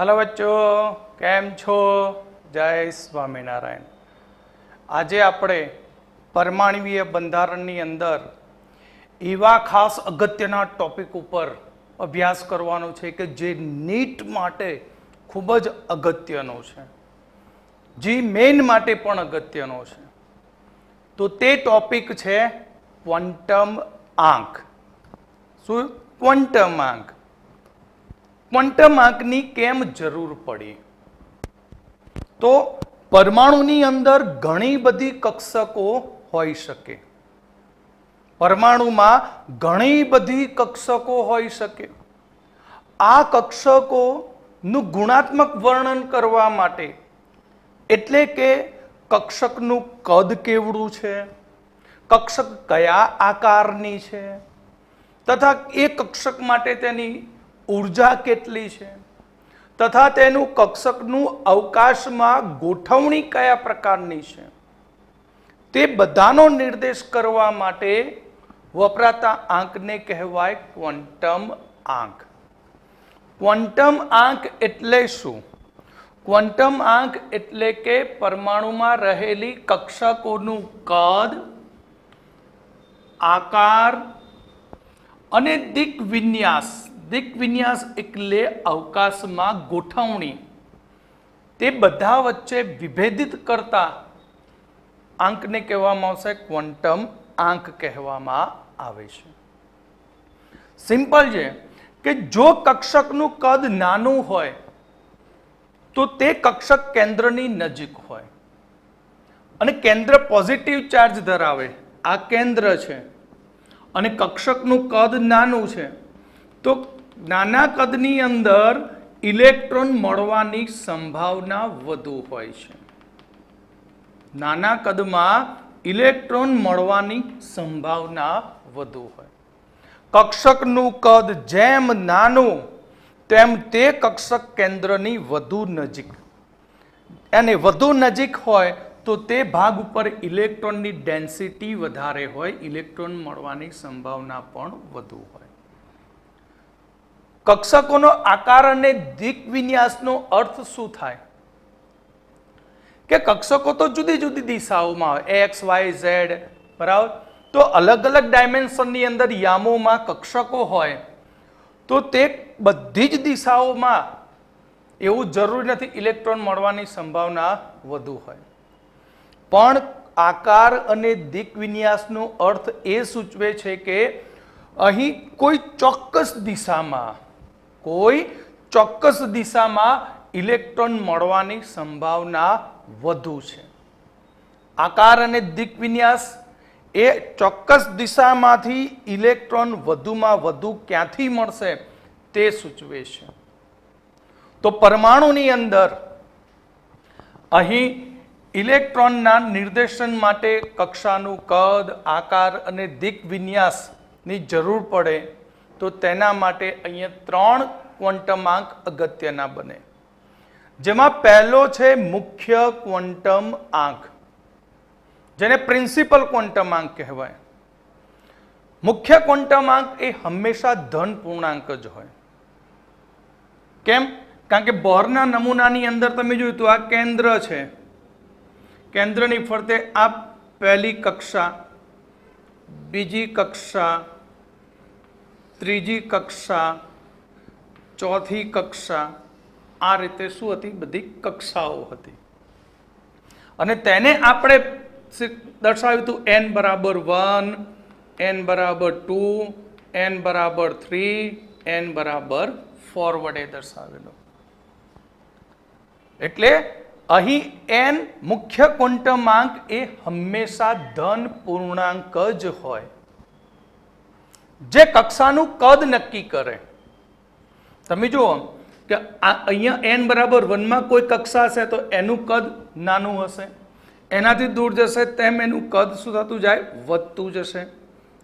Hello બચ્ચો, કેમ છો? જય સ્વામિનારાયણ. આજે આપણે પરમાણ્વીય બંધારણની અંદર એવા ખાસ અગત્યના ટોપિક ઉપર અભ્યાસ કરવાનો છે કે જે નીટ માટે ખૂબ જ અગત્યનો છે, જે મેઇન માટે પણ અગત્યનો છે. તો તે ટોપિક છે ક્વોન્ટમ આંક. શું? ક્વોન્ટમ આંક. ક્વોન્ટમ આંકની કેમ જરૂર પડી? તો પરમાણુની અંદર ઘણી બધી કક્ષકો હોઈ શકે. પરમાણુમાં ઘણી બધી કક્ષકો હોઈ શકે. આ કક્ષકોનું ગુણાત્મક વર્ણન કરવા માટે, એટલે કે કક્ષકનું કદ કેવડું છે, કક્ષક કયા આકારની છે, તથા એ કક્ષક માટે તેની ઉર્જા કેટલી છે, તથા તેનું કક્ષકનું અવકાશમાં ગોઠવણી કયા પ્રકારની છે, તે બધાનો નિર્દેશ કરવા માટે વપરાતા આંકને કહેવાય ક્વોન્ટમ આંક. ક્વોન્ટમ આંક એટલે શું? ક્વોન્ટમ આંક એટલે કે પરમાણુમાં રહેલી કક્ષકોનું કદ, આકાર અને દિક્વિન્યાસ. દિક્વિન્યાસ એટલે અવકાશમાં ગોઠવણી. તે બધા વચ્ચે વિભેદિત કરતા આંકને કહેવામાં આવશે ક્વોન્ટમ આંક કહેવામાં આવે છે. સિમ્પલ છે કે જો કક્ષકનું કદ નાનું હોય તો તે કક્ષક કેન્દ્રની નજીક હોય અને કેન્દ્ર પોઝિટિવ ચાર્જ ધરાવે, આ કેન્દ્ર છે, અને કક્ષકનું કદ નાનું છે, તો નાના કદની અંદર ઇલેક્ટ્રોન મળવાની સંભાવના વધુ હોય છે. નાના કદમાં ઇલેક્ટ્રોન મળવાની સંભાવના વધુ હોય. કક્ષકનું કદ જેમ નાનું તેમ તે કક્ષક કેન્દ્રની વધુ નજીક, અને વધુ નજીક હોય તો તે ભાગ ઉપર ઇલેક્ટ્રોનની ડેન્સિટી વધારે હોય, ઇલેક્ટ્રોન મળવાની સંભાવના પણ વધુ હોય. કક્ષકોનો આકાર અને દિક્વિન્યાસનો અર્થ શું થાય? કે કક્ષકો તો જુદી જુદી દિશાઓમાં હોય, એક્સ, વાય, ઝેડ, બરાબર. તો અલગ અલગ ડાયમેન્શનની અંદર યામોમાં કક્ષકો હોય તો તે બધી જ દિશાઓમાં એવું જરૂરી નથી ઇલેક્ટ્રોન મળવાની સંભાવના વધુ હોય. પણ આકાર અને દિક્વિન્યાસનો અર્થ એ સૂચવે છે કે અહીં કોઈ ચોક્કસ દિશામાં ઇલેક્ટ્રોન મળવાની સંભાવના વધુ છે. આકાર અને દિક્વિન્યાસ એ ચોક્કસ દિશામાંથી ઇલેક્ટ્રોન વધુમાં વધુ ક્યાંથી મળશે તે સૂચવે છે. તો પરમાણુની અંદર અહીં ઇલેક્ટ્રોનના નિર્દેશન માટે કક્ષાનું કદ, આકાર અને દિક્વિન્યાસની જરૂર પડે, તો તેના માટે અહીંયા 3 ક્વોન્ટમ આંક અગત્યના બને. જેમાં પહેલો છે મુખ્ય ક્વોન્ટમ આંક, જેને પ્રિન્સિપલ ક્વોન્ટમ આંક કહેવાય. મુખ્ય ક્વોન્ટમ આંક એ હંમેશા ધન પૂર્ણાંક જ હોય. કેમ? કારણ કે બોરના નમૂનાની અંદર તમે જોયું તો આ કેન્દ્ર છે, કેન્દ્રની ફરતે આ પહેલી કક્ષા, બીજી કક્ષા, ત્રીજી કક્ષા, ચોથી કક્ષા, આ રીતે શું હતી? બધી કક્ષાઓ હતી. અને તેને આપણે દર્શાવ્યું હતું n બરાબર 1, n બરાબર 2, n બરાબર 3, n બરાબર 4 વડે દર્શાવેલો. એટલે અહીં n મુખ્ય ક્વોન્ટમ આંક એ હંમેશા ધન પૂર્ણાંક જ હોય, જે કક્ષાનું કદ નક્કી કરે. તમે જુઓ કે અહીંયા n બરાબર 1 માં કોઈ કક્ષા હશે તો એનું કદ નાનું હશે, એનાથી દૂર જશે તેમ એનું કદ શું થતું જાય? વધતું જશે.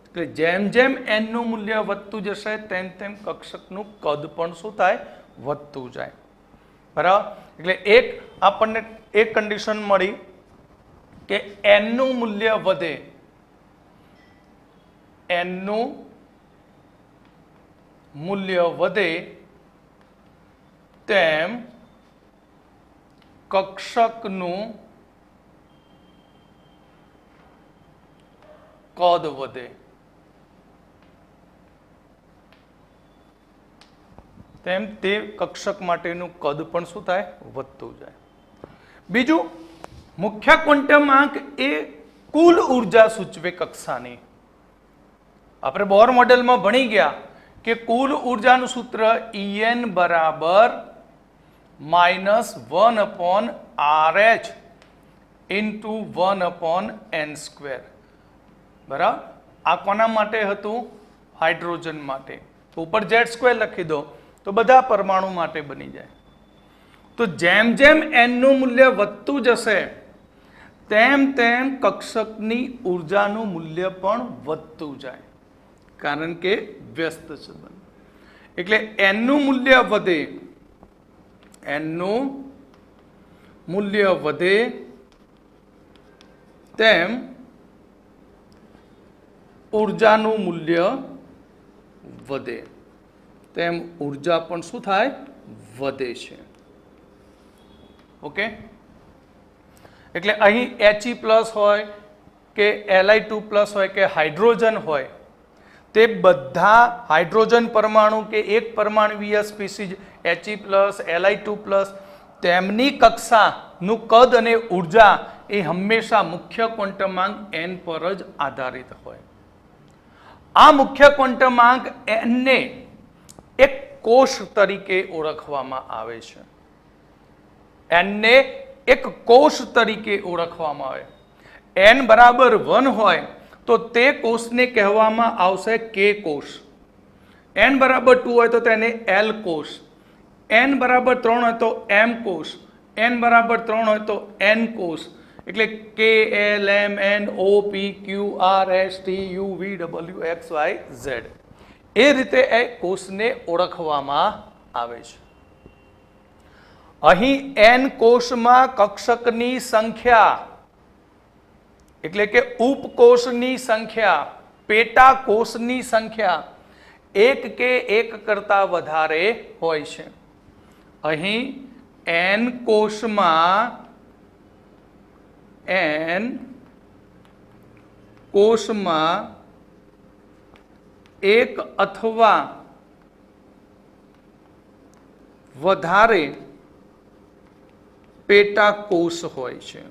એટલે જેમ જેમ n નું મૂલ્ય વધતું જશે તેમ તેમ કક્ષકનું કદ પણ શું થાય? વધતું જાય. બરાબર. એટલે એક આપણને એક કન્ડિશન મળી કે n નું મૂલ્ય વધે, n નું મૂલ્ય વધે તેમ કક્ષકનું કદ વધે, તેમ તે કક્ષક માટેનું કદ પણ શું થાય? વધતું જાય. બીજું, મુખ્ય ક્વોન્ટમાંક એ કુલ ઉર્જા સૂચવે કક્ષાની. આપણે બોર મોડેલમાં ભણી ગયા કે કુલ ઉર્જાનું સૂત્ર En બરાબર -1/RH ઇન્ટુ 1/n². બરાબર? આ કોના માટે હતું? હાઇડ્રોજન માટે. ઉપર Z² લખી દો તો બધા પરમાણુ માટે બની જાય. તો જેમ જેમ n નું મૂલ્ય વધતું જશે તેમ તેમ કક્ષકની ઉર્જાનું મૂલ્ય પણ વધતું જાય, કારણ કે વ્યસ્ત સંબંધ. એટલે n નું મૂલ્ય વધે, n નું મૂલ્ય વધે તેમ ઉર્જાનું મૂલ્ય વધે, તેમ ઉર્જા પણ શું થાય? વધે છે. ઓકે, એટલે અહીં He+ હોય કે Li2+ હોય કે હાઇડ્રોજન હોય, તે બધા હાઇડ્રોજન પરમાણુ કે એક પરમાણુવીય સ્પીસીઝ He+, Li2+, તેમની કક્ષાનું કદ અને ઉર્જા એ હંમેશા મુખ્ય ક્વોન્ટમાંક n પર જ આધારિત હોય. આ મુખ્ય ક્વોન્ટમાંક n ને એક કોષ તરીકે ઓળખવામાં આવે છે. n ને એક કોષ તરીકે ઓળખવામાં આવે. n બરાબર 1 હોય તો તે કોષને કહેવામાં આવશે K કોષ. n બરાબર 2 હોય તો તેને L કોષ. n બરાબર 3 હોય તો M કોષ. n બરાબર 3 હોય તો N કોષ. એટલે K, L, M, N, O, P, Q, R, S, T, U, V, W, X, Y, Z. એ રીતે એ કોષને ઓળખવામાં આવે છે. અહીં n કોષમાં કક્ષકની સંખ્યા એટલે કે ઉપકોષની સંખ્યા, પેટા કોષની સંખ્યા એક કે એક કરતા વધારે હોય છે. અહીં n કોષમાં એક અથવા વધારે પેટા કોષ હોય છે.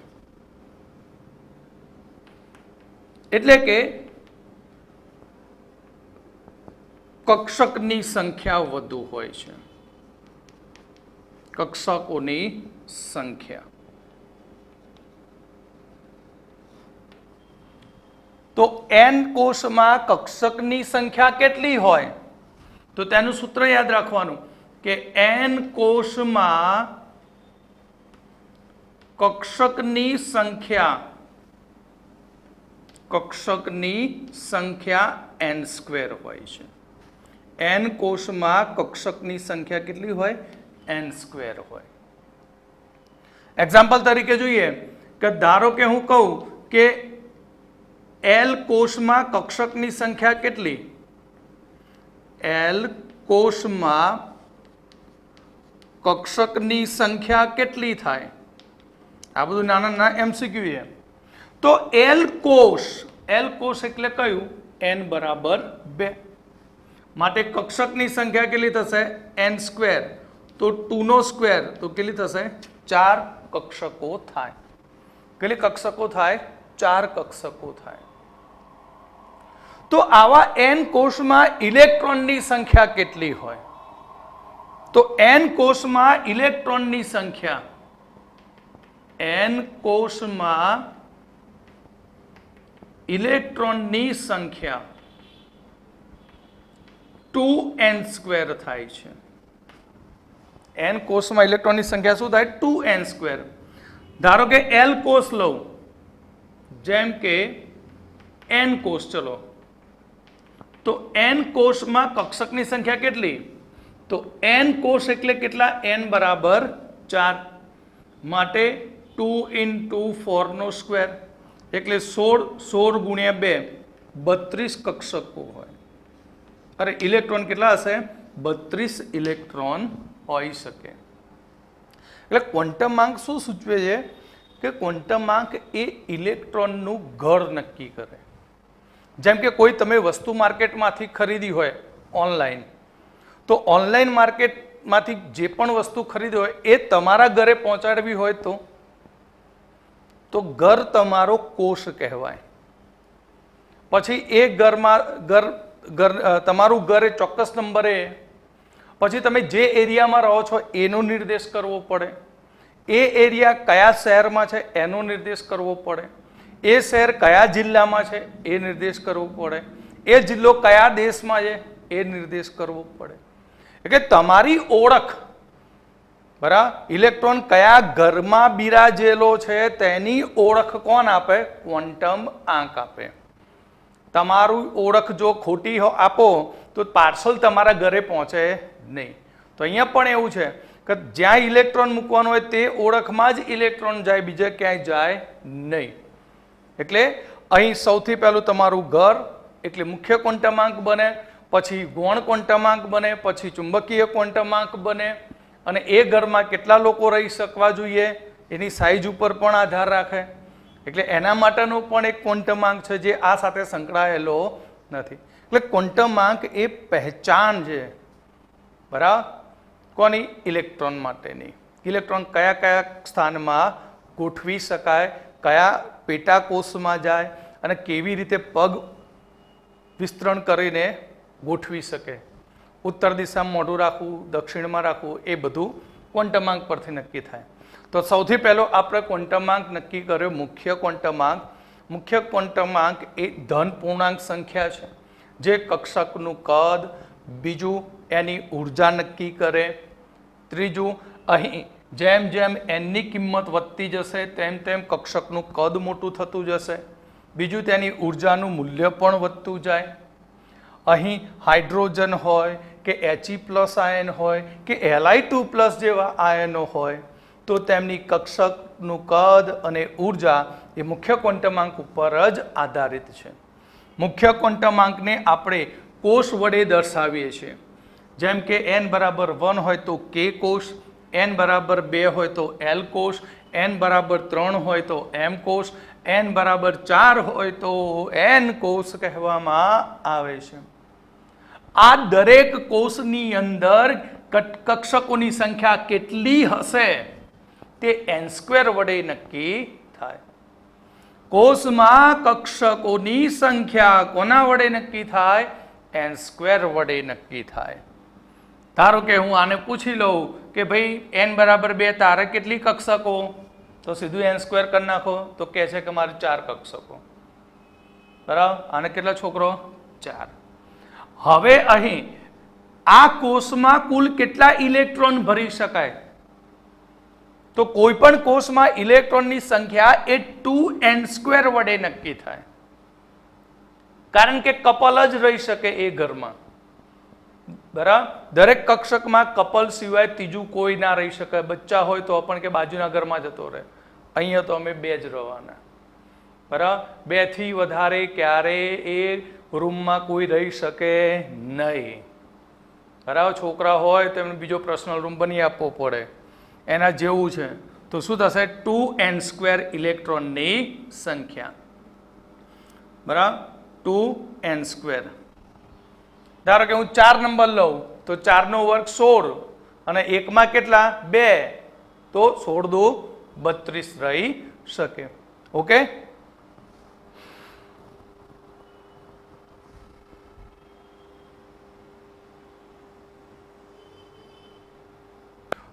એટલે કે કક્ષકની સંખ્યા વધુ હોય છે. કક્ષકોની સંખ્યા. તો n કોષમાં કક્ષકની સંખ્યા કેટલી હોય? તો તેનું સૂત્ર યાદ રાખવાનું કે n કોષમાં કક્ષકની સંખ્યા n² હોય છે. n કોષમાં કક્ષકની સંખ્યા કેટલી હોય? n² હોય. એક્ઝામ્પલ તરીકે જોઈએ કે ધારો કે હું કહું કે L કોષમાં કક્ષકની સંખ્યા કેટલી? L કોષમાં કક્ષકની સંખ્યા કેટલી થાય? આ બધું નાના નાના MCQ છે. તો L કોષ એટલે કયું? n બરાબર 2. માટે કક્ષકની સંખ્યા કેટલી થશે? n². તો 2 નો સ્ક્વેર તો કેટલી થશે? 4 કક્ષકો થાય. કેટલી કક્ષકો થાય? 4 કક્ષકો થાય. તો આવા n કોષમાં ઇલેક્ટ્રોનની સંખ્યા કેટલી હોય? તો n કોષમાં ઇલેક્ટ્રોનની સંખ્યા2n² થાય છે. n કોષમાં ઇલેક્ટ્રોનની સંખ્યા શું થાય? 2n². ધારો કે L કોષ લઉં, જેમ કે n કોષ. ચલો, તો n કોષમાં કક્ષકની સંખ્યા કેટલી? તો n કોષ એટલે કેટલા? n બરાબર 4. માટે 2 × 4 નો સ્ક્વેર એટલે 16 ગુણ્યા 2 32 કક્ષકો હોય. અરે ઇલેક્ટ્રોન કેટલા હશે? 32 ઇલેક્ટ્રોન હોઈ શકે. એટલે ક્વોન્ટમાંક શું સૂચવે છે કે ક્વોન્ટમાંક એ ઇલેક્ટ્રોનનું ઘર નક્કી કરે. જેમ કે કોઈ તમે વસ્તુ માર્કેટમાંથી ખરીદી હોય ઓનલાઈન, તો ઓનલાઈન માર્કેટમાંથી જે પણ વસ્તુ ખરીદી હોય એ તમારા ઘરે પહોંચાડવી હોય તો ઘર તમારો કોષ કહેવાય. પછી એ તમારું ઘર એ ચોક્કસ નંબરે, પછી તમે જે એરિયામાં રહો છો એનો નિર્દેશ કરવો પડે, એ એરિયા કયા શહેરમાં છે એનો નિર્દેશ કરવો પડે, એ શહેર કયા જિલ્લામાં છે એ નિર્દેશ કરવો પડે, એ જિલ્લો કયા દેશમાં છે એ નિર્દેશ કરવો પડે. એટલે તમારી ઓળખ, બરાબર, ઇલેક્ટ્રોન કયા ઘરમાં બિરાજેલો છે તેની ઓળખ કોણ આપે? ક્વોન્ટમ આંક આપે. તમારું ઓળખ જો ખોટી આપો તો પાર્સલ તમારા ઘરે પહોંચે નહીં. તો અહીંયા પણ એવું છે કે જ્યાં ઇલેક્ટ્રોન મૂકવાનો હોય તે ઓળખમાં જ ઇલેક્ટ્રોન જાય, બીજે ક્યાંય જાય નહીં. એટલે અહીં સૌથી પહેલું તમારું ઘર એટલે મુખ્ય ક્વોન્ટમાંક બને, પછી ગૌણ ક્વોન્ટમાંક બને, પછી ચુંબકીય ક્વોન્ટમાંક બને, અને એ ઘરમાં કેટલા લોકો રહી શકવા જોઈએ એની સાઇઝ ઉપર પણ આધાર રાખે. એટલે એના માટેનો પણ એક ક્વોન્ટમાંક છે જે આ સાથે સંકળાયેલો નથી. એટલે ક્વોન્ટમાંક એ પહેચાન છે, બરાબર, કોની? ઇલેક્ટ્રોન માટેની. ઇલેક્ટ્રોન કયા કયા સ્થાનમાં ગોઠવી શકાય, કયા પેટાકોષમાં જાય અને કેવી રીતે પગ વિસ્તરણ કરીને ગોઠવી શકે, ઉત્તર દિશામાં મોઢું રાખવું, દક્ષિણમાં રાખવું, એ બધું ક્વોન્ટમાંક પરથી નક્કી થાય. તો સૌથી પહેલો આપણે ક્વોન્ટમાંક નક્કી કર્યો મુખ્ય ક્વોન્ટમાંક. મુખ્ય ક્વોન્ટમાંક એ ધન પૂર્ણાંક સંખ્યા છે જે કક્ષકનું કદ, બીજું એની ઉર્જા નક્કી કરે, ત્રીજું અહીં જેમ જેમ એનની કિંમત વધતી જશે તેમ તેમ કક્ષકનું કદ મોટું થતું જશે, બીજું તેની ઉર્જાનું મૂલ્ય પણ વધતું જાય. અહીં હાઇડ્રોજન હોય કે He+ આયન હોય કે Li2+ જેવા આયનો હોય તો તેમની કક્ષકનું કદ અને ઉર્જા એ મુખ્ય ક્વોન્ટમાંક ઉપર જ આધારિત છે. મુખ્ય ક્વોન્ટમાંકને આપણે કોષ વડે દર્શાવીએ છીએ. જેમ કે n બરાબર 1 હોય તો K કોષ, n બરાબર 2 હોય તો L કોષ, n બરાબર 3 હોય તો M કોષ, n બરાબર 4 હોય તો N કોષ કહેવામાં આવે છે. આ દરેક કોષની અંદર કક્ષકોની સંખ્યા કેટલી હશે તે n² વડે નક્કી થાય. કોષમાં કક્ષકોની સંખ્યા કોના વડે નક્કી થાય? n² વડે નક્કી થાય. ધારો કે હું આને પૂછી લઉં કે ભાઈ n બરાબર 2 તારે કેટલી કક્ષકો? તો સીધું n² કરી નાખો તો કહે છે કે મારે 4 કક્ષકો. બરાબર, આને કેટલા છોકરો? 4. હવે અહીં આ કોષમાં કુલ કેટલા ઇલેક્ટ્રોન ભરી શકાય? તો કોઈ પણ કોષમાં ઇલેક્ટ્રોનની સંખ્યા એ 2n² વડે નક્કી થાય, કારણ કે કપલ જ રહી શકે એ ઘરમાં. બરાબર, દરેક કક્ષકમાં કપલ સિવાય ત્રીજું કોઈ ના રહી શકે. બચ્ચા હોય તો પણ કે બાજુના ઘરમાં જતો રહે. અહીંયા તો અમે 2 જ રહેવાના. બરાબર, 2 થી વધારે ક્યારે એ રૂમમાં કોઈ રહી શકે નહીં. બરાબર, છોકરા હોય તો એમને બીજો પર્સનલ રૂમ બની આપવો પડે. એના જેવું છે. તો શું થશે? 2n² ઇલેક્ટ્રોનની સંખ્યા. બરાબર, 2n². ધારો કે હું 4 નંબર લઉં તો 4 નો વર્ગ 16 અને 1 માં કેટલા? 2, તો 16 દુ 32 રહી શકે. ઓકે,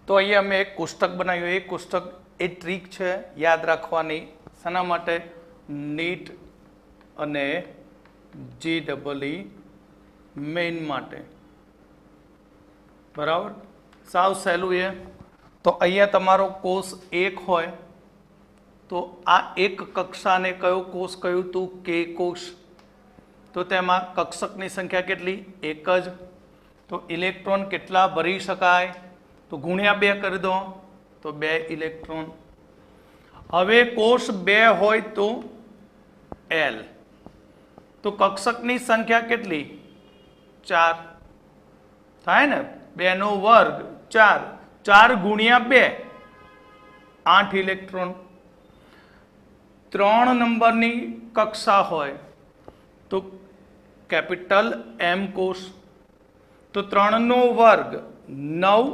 તો અહીંયા અમે એક કોષ્ટક બનાવ્યું. એ કોષ્ટક એ ટ્રીક છે યાદ રાખવાની. શાના માટે? નીટ અને JEE મેઇન માટે. બરાબર, સાવ સહેલું એ. તો અહીંયા તમારો કોષ 1 હોય તો આ એક કક્ષાને કયો કોષ કહ્યું તું? K કોષ. તો તેમાં કક્ષકની સંખ્યા કેટલી? 1 જ. તો ઇલેક્ટ્રોન કેટલા ભરી શકાય? તો ગુણ્યા 2 કરી દો તો 2 ઇલેક્ટ્રોન. હવે કોષ 2 હોય તો L. તો કક્ષકની સંખ્યા કેટલી? 4 થાય ને? 2 નો વર્ગ 4. 4 ગુણ્યા 2 8 ઇલેક્ટ્રોન. 3 નંબરની કક્ષા હોય તો કેપિટલ એમ કોષ. તો 3 નો વર્ગ 9,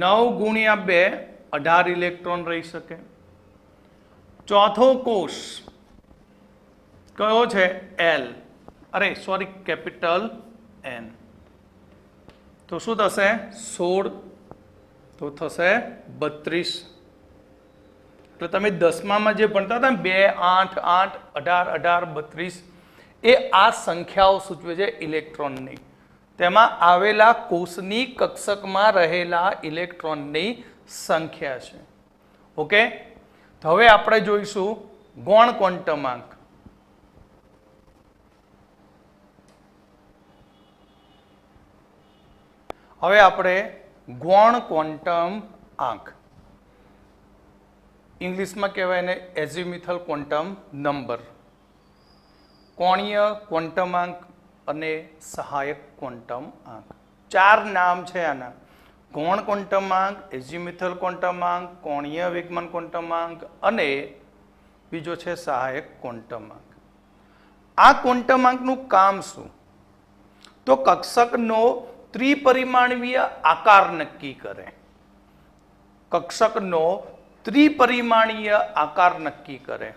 9 ગુણ્યા 2 18 ઇલેક્ટ્રોન રહી શકે. ચોથો કોષ કયો છે? એલ, અરે સોરી કેપિટલ એન. તો શું થશે? 16, તો થશે 32. એટલે તમે 10માં જે ભણતા હતા ને 2, 8, 8, 18, 18, 32, એ આ સંખ્યાઓ સૂચવે છે ઇલેક્ટ્રોનની. તેમાં આવેલા કોષની કક્ષકમાં રહેલા ઇલેક્ટ્રોનની સંખ્યા છે. ઓકે, તો હવે આપણે જોઈશું ગૌણ ક્વોન્ટમાંક. હવે આપણે ગૌણ ક્વોન્ટમ આંક, ઇંગ્લિશમાં કહેવાય એને એઝિમ્યુથલ ક્વોન્ટમ નંબર, કોણીય ક્વોન્ટમાંક અને સહાયક ક્વોન્ટમ આંક. 4 નામ છે આના: ગૌણ ક્વોન્ટમાંક, એઝિમ્યુથલ ક્વોન્ટમાંક, કોણીય વેગમાન ક્વોન્ટમાંક અને બીજો છે સહાયક ક્વોન્ટમાંક. આ ક્વોન્ટમાંકનું કામ શું? તો કક્ષકનો ત્રિપરિમાણીય આકાર નક્કી કરે. કક્ષકનો ત્રિપરિમાણીય આકાર નક્કી કરે.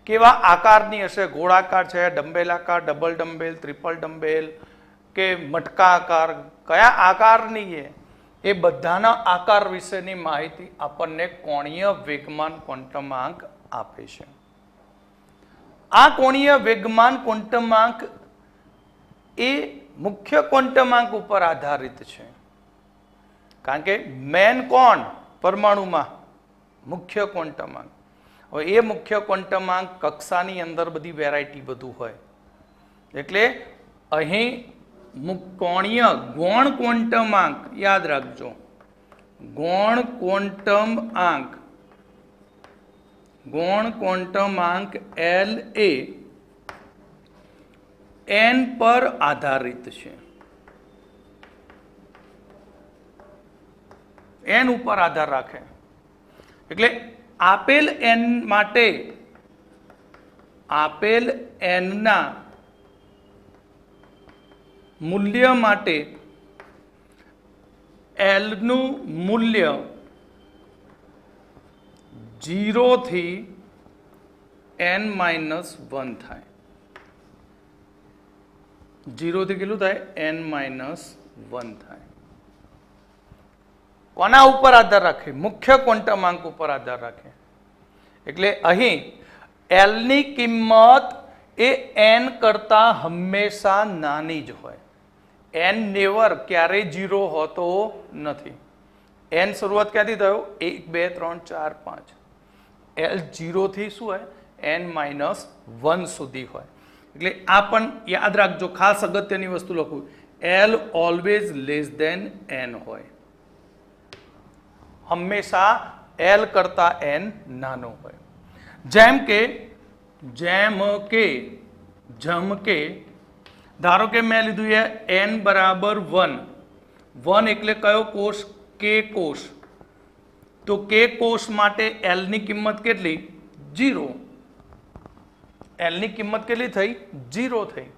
કેવા આકારની હશે? ગોળાકાર છે, ડંબેલાકાર, ડબલ ડંબેલ, ટ્રિપલ ડંબેલ કે મટકા આકાર, કયા આકારની એ બધાના આકાર વિશેની માહિતી આપણને કોણીય વેગમાન ક્વોન્ટમાંક આપે છે. આ કોણીય વેગમાન ક્વોન્ટમાંક એ મુખ્ય ક્વોન્ટમાંક ઉપર આધારિત છે. કારણ કે મેન કોણ? પરમાણુમાં મુખ્ય ક્વોન્ટમાંક. હવે એ મુખ્ય ક્વોન્ટમાંક કક્ષાની અંદર બધી વેરાયટી બધું હોય, એટલે અહીં કોણીય ગૌણ ક્વોન્ટમાંક યાદ રાખજો. ગૌણ ક્વોન્ટમાંક, ગૌણ ક્વોન્ટમાંક એલ એ એન પર આધારિત છે. એન ઉપર આધાર રાખે. એટલે આપેલ એન માટે, આપેલ એનના મૂલ્ય માટે એલનું મૂલ્ય 0 થી n-1 થાય. 0 થી કેટલું થાય? n-1 થાય. કોના ઉપર આધાર રાખે? મુખ્ય ક્વોન્ટમાંક ઉપર આધાર રાખે. એટલે અહીં એલની કિંમત એ એન કરતા હંમેશા નાની જ હોય. એન નેવર ક્યારેય 0 હોતો નથી. એન શરૂઆત ક્યાંથી થયો? 1, 2, 3, 4, 5. એલ 0 થી શું હોય? n-1 સુધી હોય. એટલે આ પણ યાદ રાખજો, ખાસ અગત્યની વસ્તુ લખું. L always less than N હોય. હંમેશા એલ કરતા એન નાનો હોય. જેમ કે ધારો કે મેં લીધું છે n બરાબર 1. 1 એટલે કયો કોષ? કે કોષ. તો કે કોષ માટે એલ ની કિંમત કેટલી? 0. એલ ની કિંમત કેટલી થઈ? 0 થઈ.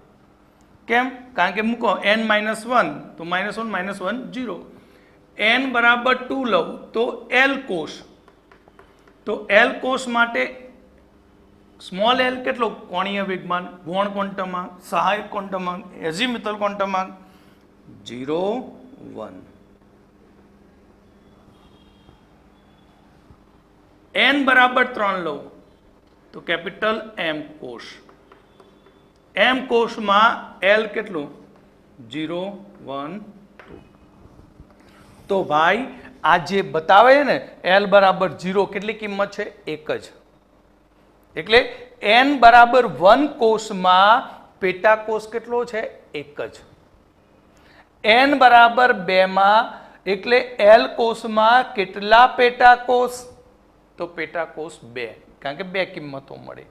કેમ? કારણ કે મૂકો n-1, તો -1, -1, 0. n બરાબર 2 લઉં તો એલ કોષ. તો એલ કોષ માટે સ્મોલ એલ કેટલો? કોણીય વેગમાન, ગૌણ ક્વોન્ટમાંક, સહાયક ક્વોન્ટમાંક, એઝિમ્યુથલ ક્વોન્ટમાંક 0, 1. n બરાબર 3 લઉં તો કેપિટલ એમ કોષ. એમ કોષમાં એલ કેટલું? 0, 1, 2. તો ભાઈ આ જે બતાવે છે ને એલ બરાબર 0, કેટલી કિંમત છે? 1 જ. એટલે n બરાબર 1 કોષમાં પેટા કોષ કેટલો છે? 1 જ. n બરાબર 2 માં એટલે એલ કોષમાં કેટલા પેટા કોષ? તો પેટા કોષ 2, કારણ કે 2 કિંમતો મળે.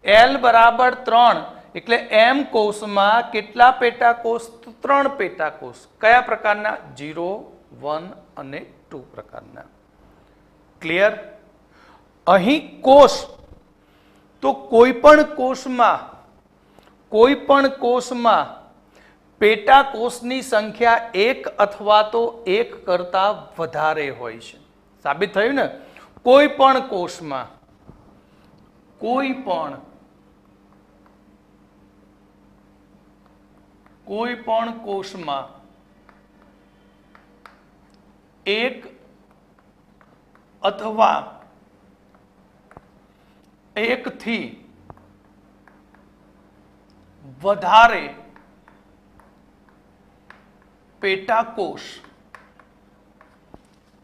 એલ બરાબર 3 એટલે એમ કોષમાં કેટલા પેટા કોષ? તો 3 પેટા કોષ. કયા પ્રકારના? 0, 1 અને 2 પ્રકારના. ક્લિયર? અહીં કોષ તો કોઈ પણ કોષમાં પેટા કોષની સંખ્યા એક અથવા તો એક કરતા વધારે હોય છે. સાબિત થયું ને? કોઈ પણ કોષમાં એક અથવા એકથી વધારે પેટાકોષ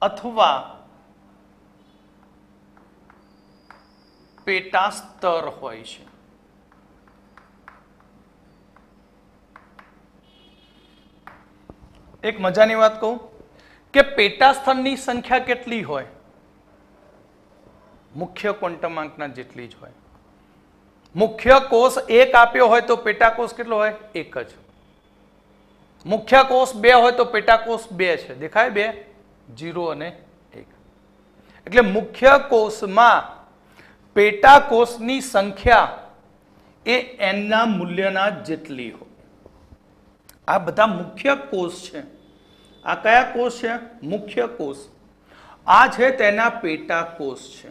અથવા પેટા સ્તર હોય છે. એક મજાની વાત કહું કે પેટા સ્તરની સંખ્યા કેટલી હોય? મુખ્ય ક્વોન્ટમાંકના જેટલી જ હોય. મુખ્ય કોષ એક આપ્યો હોય તો પેટાકોષ કેટલો હોય? એક જ. મુખ્ય કોષ 2 હોય તો પેટાકોષ 2 છે. દેખાય? 2, 0 અને 1. એટલે મુખ્ય કોષમાં પેટાકોષની સંખ્યા એ n ના મૂલ્યના જેટલી હોય. આ બધા મુખ્ય કોષ છે. આ કયા કોષ છે? મુખ્ય કોષ. આ છે તેના પેટાકોષ છે.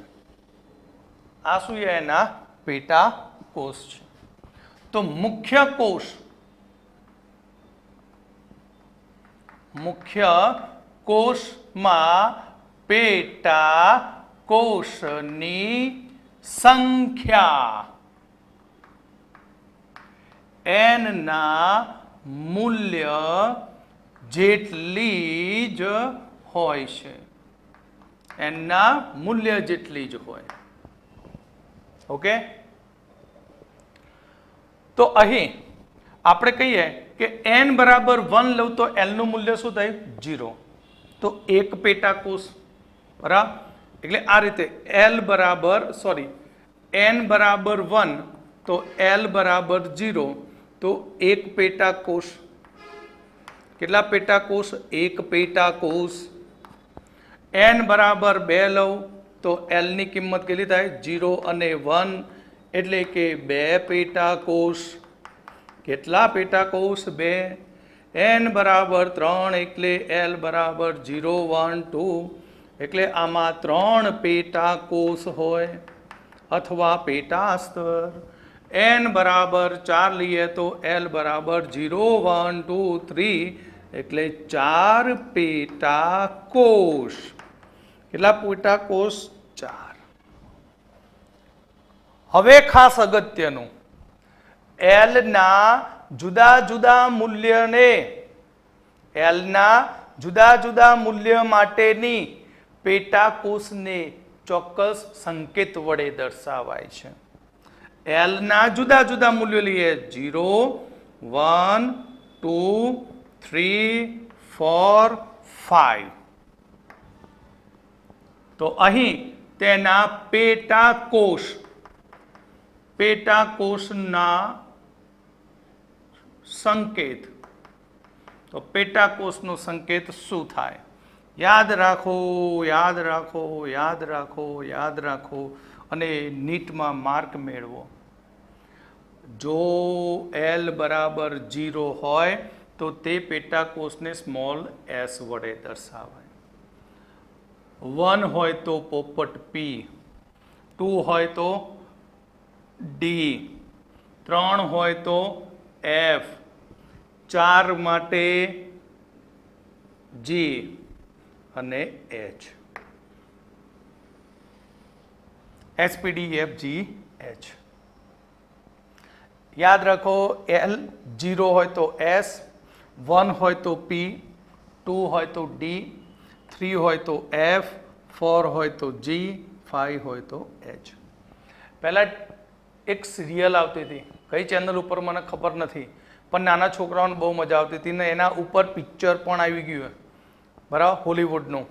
આ શું છે? એના પેટાકોષ છે. તો મુખ્ય કોષમાં પેટાકોષની સંખ્યા n ના મૂલ્ય જેટલી જ હોય છે. n ના મૂલ્ય જેટલી જ હોય. ઓકે? તો અહીં આપણે કહીએ કે n બરાબર 1 લઉં તો l નું મૂલ્ય શું થાય? 0. તો એક પેટાકોષ બરાબર. એટલે આ રીતે n બરાબર 1 તો l બરાબર 0. તો એક પેટાકોષ. કેટલા પેટાકોષ? એક પેટાકોષ. n બરાબર 2 લઉં તો l ની કિંમત કેટલી થાય? 0 અને 1 એટલે કે 2 પેટાકોષ. કેટલા પેટાકોષ? 2. n બરાબર 3 એટલે l બરાબર 0, 1, 2 એટલે આમાં 3 પેટાકોષ હોય અથવા પેટા સ્તર. n બરાબર 4 લઈએ તો l બરાબર 0, 1, 2, 3 એટલે 4 પેટાકોષ. કેટલા પેટાકોષ? 4. હવે ખાસ અગત્યનું, l ના જુદા જુદા મૂલ્ય માટેની પેટાકોષને ચોક્કસ સંકેત વડે દર્શાવાય છે. l ના જુદા મૂલ્યો લઈએ 0, 1, 2, 3, 4, 5. તો અહીં તેના પેટાકોષના સંકેત. તો પેટાકોષનો સંકેત શું થાય? યાદ રાખો અને નીટમાં માર્ક મેળવો. જો l બરાબર 0 હોય તો તે પેટાકોષને સ્મોલ s વડે દર્શાવાય. 1 હોય તો પોપટ p, 2 હોય તો d, 3 હોય તો f, 4 માટે g અને h. SPDFGH. યાદ રાખો, L 0 હોય તો S, 1 હોય તો P, 2 હોય તો D, 3 હોય તો F, 4 હોય તો G, 5 હોય તો H. પહેલા એક સિરિયલ આવતી હતી, કઈ ચેનલ ઉપર મને ખબર નથી, પણ નાના છોકરાઓને બહુ મજા આવતી હતી ને એના ઉપર પિક્ચર પણ આવી ગયું બરાબર, હોલીવુડનું.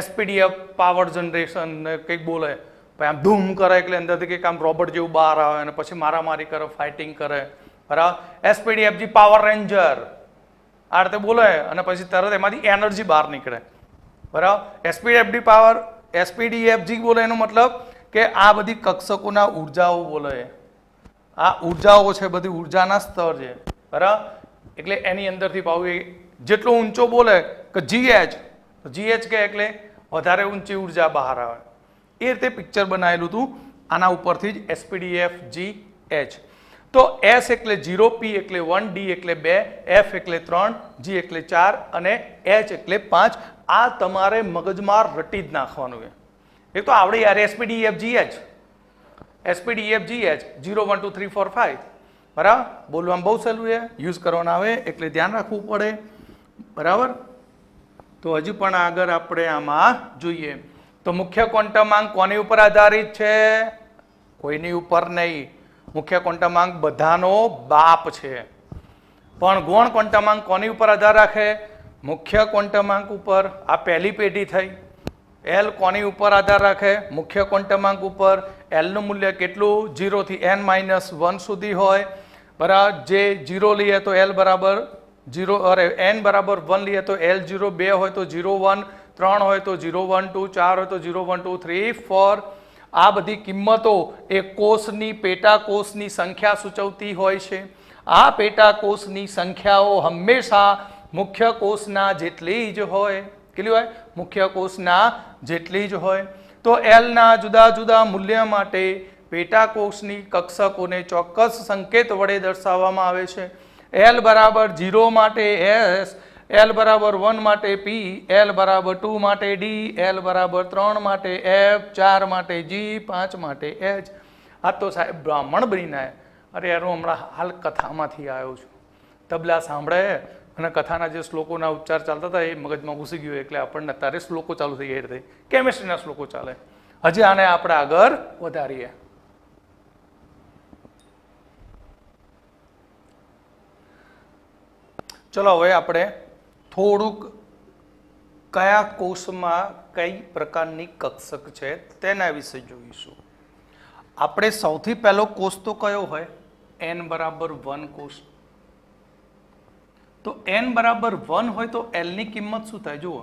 SPDF પાવર જનરેશન ને કંઈક બોલે, પછી આમ ધૂમ કરે એટલે અંદરથી કંઈક આમ રોબોટ જેવું બહાર આવે અને પછી મારામારી કરે, ફાઇટિંગ કરે બરાબર. SPDFG પાવર રેન્જર આ રીતે બોલે અને પછી તરત એમાંથી એનર્જી બહાર નીકળે બરાબર. SPDFG પાવર એસપીડીએફજી બોલે એનો મતલબ કે આ બધી કક્ષકોના ઉર્જાઓ બોલે. આ ઉર્જાઓ છે, બધી ઉર્જાના સ્તર છે, બરાબર. એટલે એની અંદરથી પાછું જેટલો ઊંચો બોલે કે જીએચ, જીએચ કે એટલે વધારે ઊંચી ઉર્જા બહાર આવે. એ રીતે પિક્ચર બનાવેલું હતું આના ઉપરથી જ એસપીડીએફજીએચ. તો એસ એટલે 0, પી એટલે 1, ડી એટલે 2, એફ એટલે 3, જી એટલે 4 અને એચ એટલે 5. આ તમારે મગજમાં રટી જ નાખવાનું છે. એ તો આવડે યાર, એસપીડીએફજીએચ, એસપીડીએફજીએચ 0 1 2 3 4 5, બરાબર. બોલવામાં બહુ સહેલું છે, યુઝ કરવાના આવે એટલે ધ્યાન રાખવું પડે, બરાબર. તો હજી પણ આગળ આપણે આમાં જોઈએ તો મુખ્ય ક્વોન્ટમાંક કોની ઉપર આધારિત છે? કોઈની ઉપર નહીં. મુખ્ય ક્વોન્ટમાંક બધાનો બાપ છે. પણ ગૌણ ક્વોન્ટમાંક કોની ઉપર આધાર રાખે? મુખ્ય ક્વોન્ટમાંક ઉપર. આ પહેલી પેઢી થઈ. એલ કોની ઉપર આધાર રાખે? મુખ્ય ક્વોન્ટમાંક ઉપર. એલનું મૂલ્ય કેટલું? 0 થી n-1 સુધી હોય, બરાબર. જે 0 લઈએ તો એલ બરાબર 0, અરે n બરાબર 1 લઈએ તો L0, 2 હોય તો 0 1, 3 હોય તો 0 1 2, 4 હોય તો 0 1 2 3 4. આ બધી કિંમતો એ કોષની પેટાકોષની સંખ્યા સૂચવતી હોય છે. આ પેટાકોષની સંખ્યાઓ હંમેશા મુખ્ય કોષના જેટલી જ હોય. કેટલી હોય? મુખ્ય કોષના જેટલી જ હોય. તો એલના જુદા જુદા મૂલ્ય માટે પેટાકોષની કક્ષકોને ચોક્કસ સંકેત વડે દર્શાવવામાં આવે છે. L બરાબર 0 માટે S, L બરાબર 1 માટે P, L બરાબર 2 માટે D, L બરાબર 3 માટે F, 4 માટે G, 5 માટે H. આ તો સાહેબ બ્રાહ્મણ બનીને અરે યાર, હું હમણાં હાલ કથામાંથી આવ્યો છું. તબલા સાંભળે અને કથાના જે શ્લોકોના ઉચ્ચાર ચાલતા હતા એ મગજમાં ઘૂસી ગયું, એટલે આપણને અત્યારે શ્લોકો ચાલુ થઈ ગયા. રીતે કેમિસ્ટ્રીના શ્લોકો ચાલે. હજી આને આપણે આગળ વધારીએ. ચલો હવે આપણે થોડુંક કયા કોષમાં કઈ પ્રકારની કક્ષક છે તેના વિશે જોઈશું. આપણે સૌથી પહેલો કોષ તો કયો હોય? n બરાબર 1 કોષ. તો n બરાબર 1 હોય તો l ની કિંમત શું થાય? જુઓ,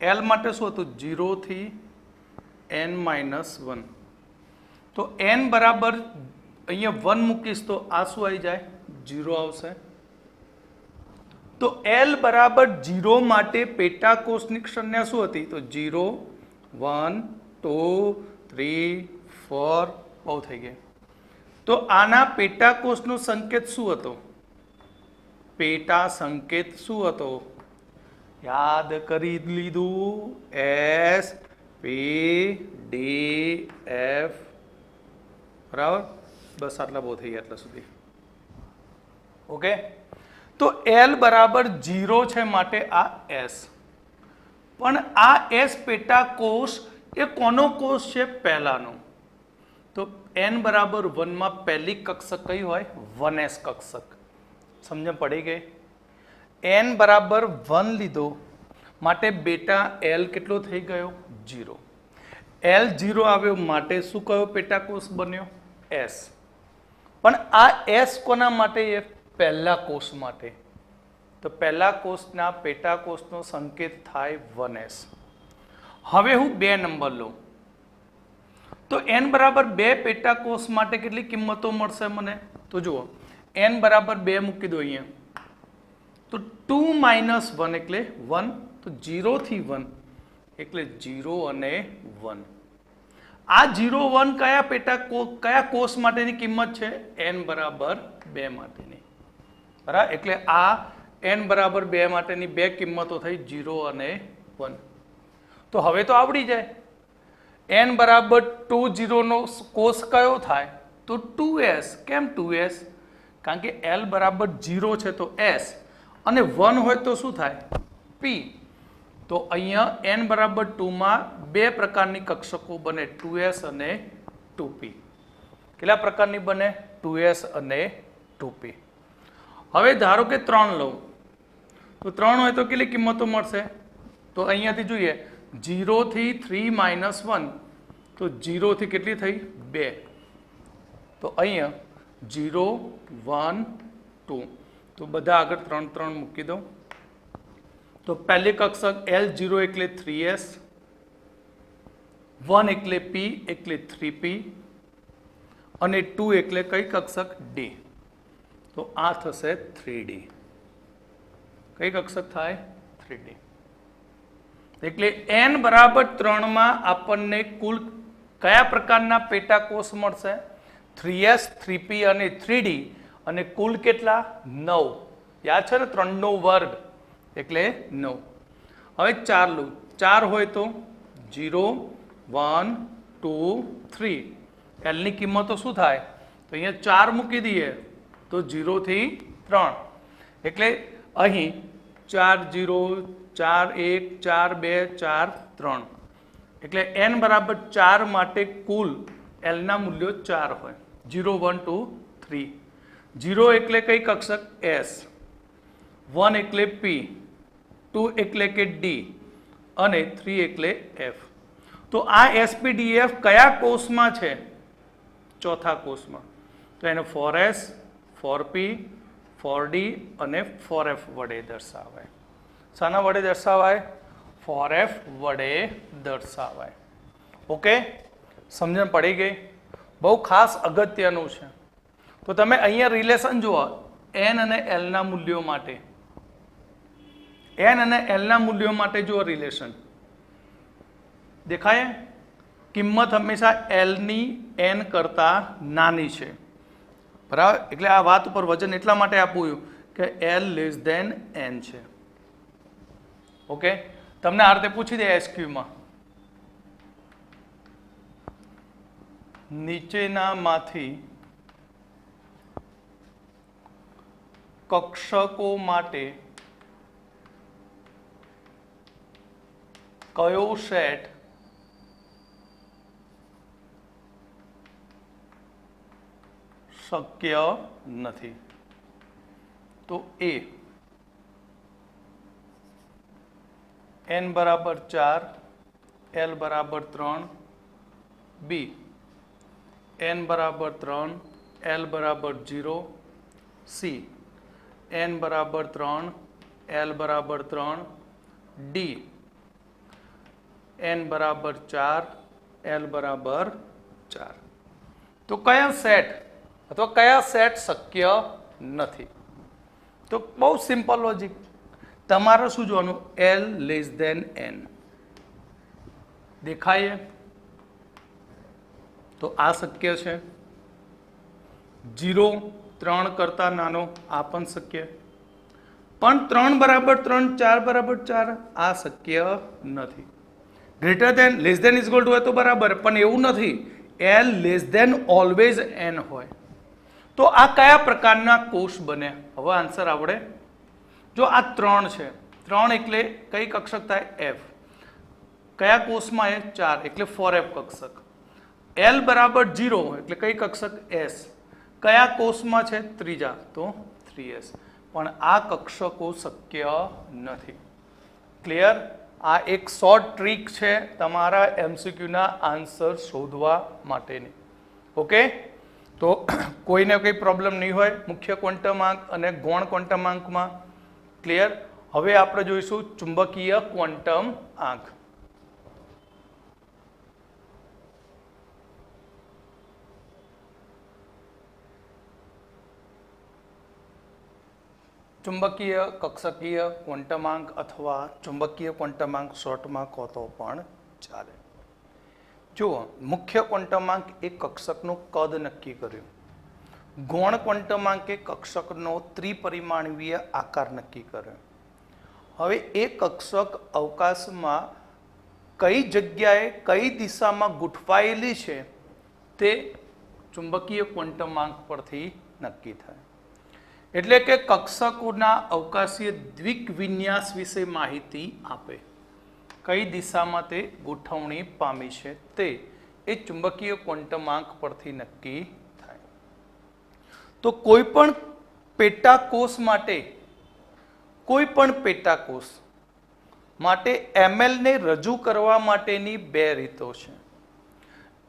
l માટે શું હતું? 0 થી n-1. તો n બરાબર અહીંયા 1 મૂકીશ તો આ શું આવી જાય? 0 આવશે. તો L બરાબર 0 માટે પેટાકોષની સંજ્ઞા શું હતી? તો 0 1 2 3 4. બહુ થઈ ગયા. તો આના પેટાકોષનો સંકેત શું હતો? પેટા સંકેત શું હતો? યાદ કરી લીધું. S P D F, બરાબર. બસ આટલા બહુ થઈ ગયા આટલા સુધી. ઓકે. તો L બરાબર 0 છે માટે આ S. પણ આ S પેટાકોષ એ કોનો કોષ છે? પહેલાનો. તો n બરાબર 1 માં પહેલી કક્ષક કઈ હોય? 1s કક્ષક. સમજણ પડી ગઈ? n બરાબર 1 લીધો માટે બેટા L કેટલો થઈ ગયો? 0. L 0 આવ્યો માટે શું કયો પેટાકોષ બન્યો? S. પણ આ S કોના માટે? એ પહેલા કોષ માટે. તો પહેલા કોષના પેટાકોષનો સંકેત થાય 1s. હવે હું 2 નંબર લઉં તો n બરાબર 2 પેટાકોષ માટે કેટલી કિંમતો મળશે મને? તો જુઓ, n બરાબર 2 મૂકી દો અહીંયા. તો 2 - 1 એટલે 1. તો 0 થી 1 એટલે 0 અને 1. આ 0 1 કયા કોષ માટેની કિંમત છે? n બરાબર 2 માટેની. બરાબર. એટલે આ n બરાબર 2 માટેની બે કિંમતો થઈ 0 અને 1. તો હવે તો આવડી જાય. n બરાબર 2 0 નો કોષ કયો થાય? તો 2s. કેમ 2s? કારણ કે l બરાબર 0 છે તો s અને 1 હોય તો શું થાય? p. તો અહીંયા n બરાબર 2 માં બે પ્રકારની કક્ષકો બને, 2s અને 2p. કેટલા પ્રકારની બને? 2s અને 2p. હવે ધારો કે 3 લઉં તો 3 હોય તો કેટલી કિંમતો મળશે? તો અહીંયાથી જોઈએ 0 થી 3 - 1. તો 0 થી કેટલી થઈ? 2. તો અહીંયા 0 1 2. તો બધા આગળ 3 3 મૂકી દો. તો પહેલી કક્ષક L0 એટલે 3s. 1 એટલે P એટલે 3P અને 2 એટલે કઈ કક્ષક D, તો આ થશે 3D. કઈ કક્ષક થાય? 3D. એટલે n બરાબર 3 માં આપણને કુલ કયા પ્રકારના પેટા કોષ મળશે? 3s 3p અને 3d, અને કુલ કેટલા? 9. યાદ છે ને 3 નો વર્ગ એટલે 9. હવે 4 લો, 4 હોય તો 0 1 2 3. l ની કિંમતો શું થાય? તો અહીંયા 4 મૂકી દઈએ તો 0 થી 3, એટલે અહીં 4 0 4 1 4 2 4 3, એટલે n બરાબર 4 માટે કુલ l ના મૂલ્યો 4 હોય. 0 1 2 3. 0 એટલે કઈ કક્ષક? S. 1 એટલે P, 2 એટલે કે D અને 3 એટલે F. તો આ SPDF કયા કોષમાં છે? ચોથા કોષમાં. તો એને 4S 4P 4D અને 4F વડે દર્શાવાય. શાના વડે દર્શાવાય? 4F વડે દર્શાવાય. ઓકે, સમજણ પડી ગઈ? બહુ ખાસ અગત્યનું છે. તો તમે અહીંયા રિલેશન જુઓ n અને l ના મૂલ્યો માટે. n અને l ના મૂલ્યો માટે જુઓ રિલેશન દેખાય? કિંમત હંમેશા l ની n કરતા નાની છે, બરાબર? એટલે આ વાત ઉપર વજન એટલા માટે આપ્યું કે l લેસ ધેન n છે. ઓકે, તમને આ રીતે પૂછી દે SQ માં, નીચેનામાંથી કક્ષકો માટે કયો સેટ શક્ય નથી? તો A n બરાબર 4 l બરાબર 3, B n બરાબર 3 l બરાબર 0, C n બરાબર 3 l બરાબર 3, D n બરાબર 4 l બરાબર 4. તો કયા સેટ અથવા કયા સેટ શક્ય નથી? તો બહુ સિમ્પલ લોજિક. તમારે શું જોવાનું? l લેસ ધેન n દેખાય તો આ શક્ય છે. 0 3 કરતા નાનો આ પણ શક્ય, પણ 3 બરાબર 3 4 બરાબર 4 આ શક્ય નથી. Greater than less than is equal to હોય તો બરાબર, પણ એવું નથી. l less than always n હોય. તો આ કયા પ્રકારના કોષ બને? હવે આન્સર આવડે? જો આ 3 છે, 3 એટલે કઈ કક્ષક થાય? F. કયા કોષમાં એ? 4 એટલે 4F કક્ષક. l બરાબર 0 એટલે કઈ કક્ષક? S. કયા કોષમાં છે? ત્રીજા, તો 3S. પણ આ કક્ષકો શક્ય નથી. ક્લિયર? આ એક શોર્ટ ટ્રીક છે તમારા MCQ ના આન્સર શોધવા માટેની. ઓકે, તો કોઈને કંઈ પ્રોબ્લેમ નહીં હોય મુખ્ય ક્વોન્ટમાંક અને ગૌણ ક્વોન્ટમાંકમાં. ક્લિયર? હવે આપણે જોઈશું ચુંબકીય ક્વોન્ટમ આંક. ચુંબકીય કક્ષકીય ક્વોન્ટમાંક અથવા ચુંબકીય ક્વોન્ટમાંક શોર્ટમાં કહો તો પણ ચાલે. જુઓ, મુખ્ય ક્વોન્ટમાંક એ કક્ષકનું કદ નક્કી કર્યું. ગૌણ ક્વોન્ટમાંકે કક્ષકનો ત્રિપરિમાણીય આકાર નક્કી કર્યો. હવે એ કક્ષક અવકાશમાં કઈ જગ્યાએ કઈ દિશામાં ગોઠવાયેલી છે તે ચુંબકીય ક્વોન્ટમાંક પરથી નક્કી થાય. એટલે કે કક્ષકોના અવકાશીય દ્વિવિન્યાસ વિશે માહિતી આપે. કઈ દિશામાં તે ગોઠવણી પામી છે તે એ ચુંબકીય ક્વોન્ટમાંક પરથી નક્કી થાય. તો કોઈ પણ પેટાકોષ માટે ml ને રજૂ કરવા માટેની બે રીતો છે.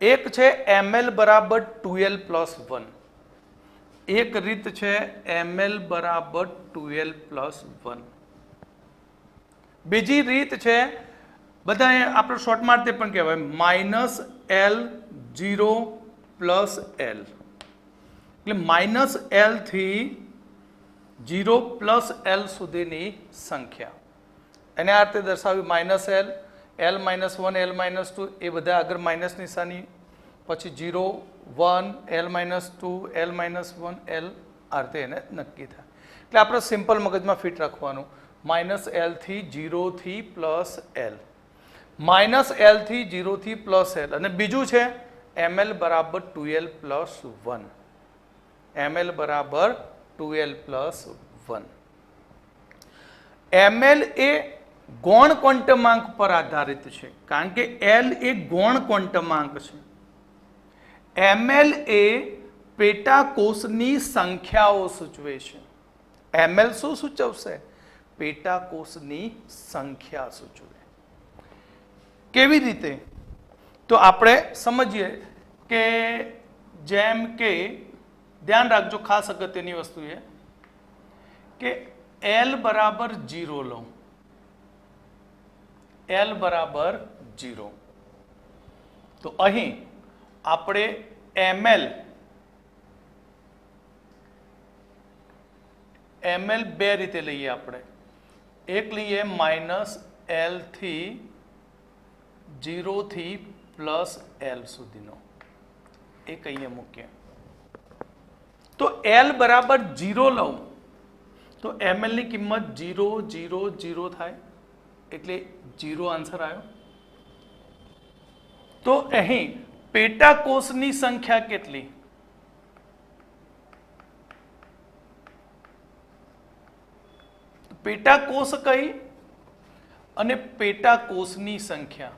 એક છે ml બરાબર 2l પ્લસ 1. એક રીત છે ml બરાબર 2l પ્લસ 1. બીજી રીત છે બધા આપણે શોર્ટમાં રીતે પણ કહેવાય -L0 પ્લસ L, એટલે -L થી 0 પ્લસ L સુધીની સંખ્યા. એને આ રીતે દર્શાવ્યું -L, L-1, L-2 એ બધા આગળ માઇનસ નિશાની, પછી 0, 1, L-2, L-1, L આ રીતે એને નક્કી થાય. એટલે આપણે સિમ્પલ મગજમાં ફિટ રાખવાનું -L થી 0 થી પ્લસ L, -L થી 0 થી પ્લસ L, અને બીજું છે ml બરાબર 2L પ્લસ 1, ml બરાબર 2L પ્લસ 1. ml એ ગૌણ ક્વોન્ટમાંક પર આધારિત છે, કારણ કે L એ ગૌણ ક્વોન્ટમાંક છે. ml એ પેટાકોષની સંખ્યાઓ સૂચવે છે. ml શું સૂચવશે? પેટાકોષની સંખ્યા સૂચવે. કેવી રીતે? તો આપણે સમજીએ કે જેમ કે ધ્યાન રાખજો, ખાસ અગત્યની વસ્તુ છે કે L બરાબર 0 લો, L બરાબર 0, તો અહીં આપણે ml બે રીતે લઈએ. આપણે એક લઈએ -L થી 0 થી પ્લસ L સુધીનો, એક અહીંયા મૂકીએ. તો L બરાબર 0 લઉં તો ml ની કિંમત 0, 0, 0 થાય, એટલે 0 આન્સર આવ્યો. તો અહીં પેટાકોષની સંખ્યા કેટલી? પેટાકોષ કઈ અને પેટાકોષની સંખ્યા.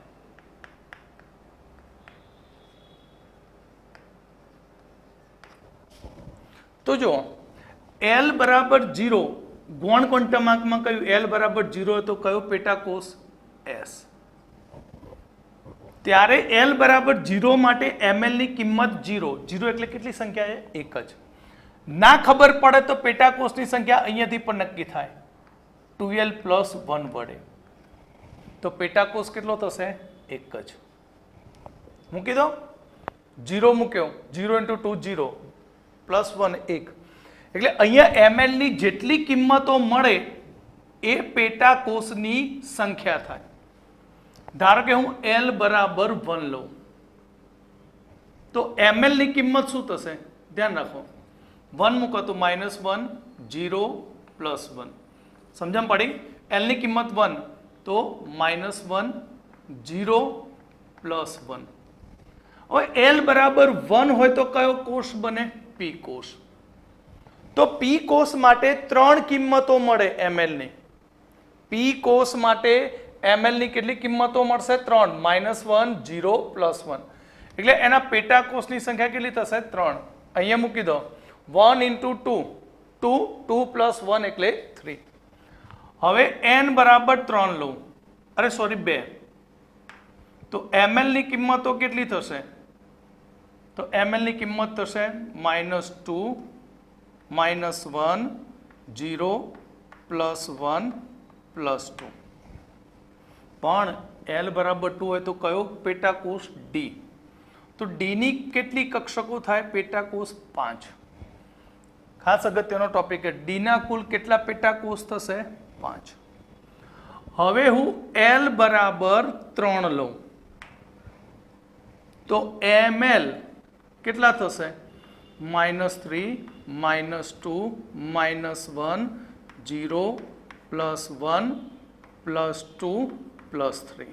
તો જો L બરાબર 0 ગૌણ ક્વોન્ટમાંકમાં કયું L બરાબર 0 તો કયો પેટાકોષ? S. ત્યારે L બરાબર 0 માટે ml ની કિંમત 0, 0 એટલે કેટલી સંખ્યા છે? એક જ. ના ખબર પડે તો પેટાકોષની સંખ્યા અહીંયાથી પણ નક્કી થાય 2L પ્લસ 1 વડે. તો પેટાકોષ કેટલો થશે? એક જ. મૂકી દો, 0 મૂક્યો, 0 × 2 0 પ્લસ 1 1, એટલે અહીંયા ml ની જેટલી કિંમતો મળે એ પેટાકોષની સંખ્યા થાય. ધારો કે હું L બરાબર 1 લઉં તો ml ની કિંમત શું થશે? ધ્યાન રાખો, 1 મૂકો તો -1, 0 પ્લસ 1. સમજણ પડી? L ની કિંમત 1 તો -1, 0 પ્લસ 1. હવે L બરાબર 1 હોય તો કયો કોષ બને? P કોષ. તો P કોષ માટે 3 કિંમતો મળે ml ની. P કોષ માટે ml ની કેટલી કિંમતો મળશે? 3, -1, 0 પ્લસ 1. એટલે એના પેટાકોષની સંખ્યા કેટલી થશે? 3. અહીંયા મૂકી દો, 1 × 2, 2, 2 પ્લસ 1 એટલે 3. હવે n બરાબર 3 લઉં, અરે સોરી 2, તો ml ની કિંમતો કેટલી થશે? તો ml ની કિંમત થશે -2, -1, 0 પ્લસ 1 પ્લસ 2. પણ L બરાબર 2 હોય તો કયો પેટાકોષ? D. તો D ની કેટલી કક્ષકો થાય? પેટાકોષ 5. ખાસ અગત્યનો ટોપિક છે. D ના કુલ કેટલા પેટાકોષ થશે? 5. હવે હું L બરાબર 3 લઉં તો ml કેટલા થશે? -3, -2, -1, 0 પ્લસ 1 પ્લસ 2 પ્લસ 3.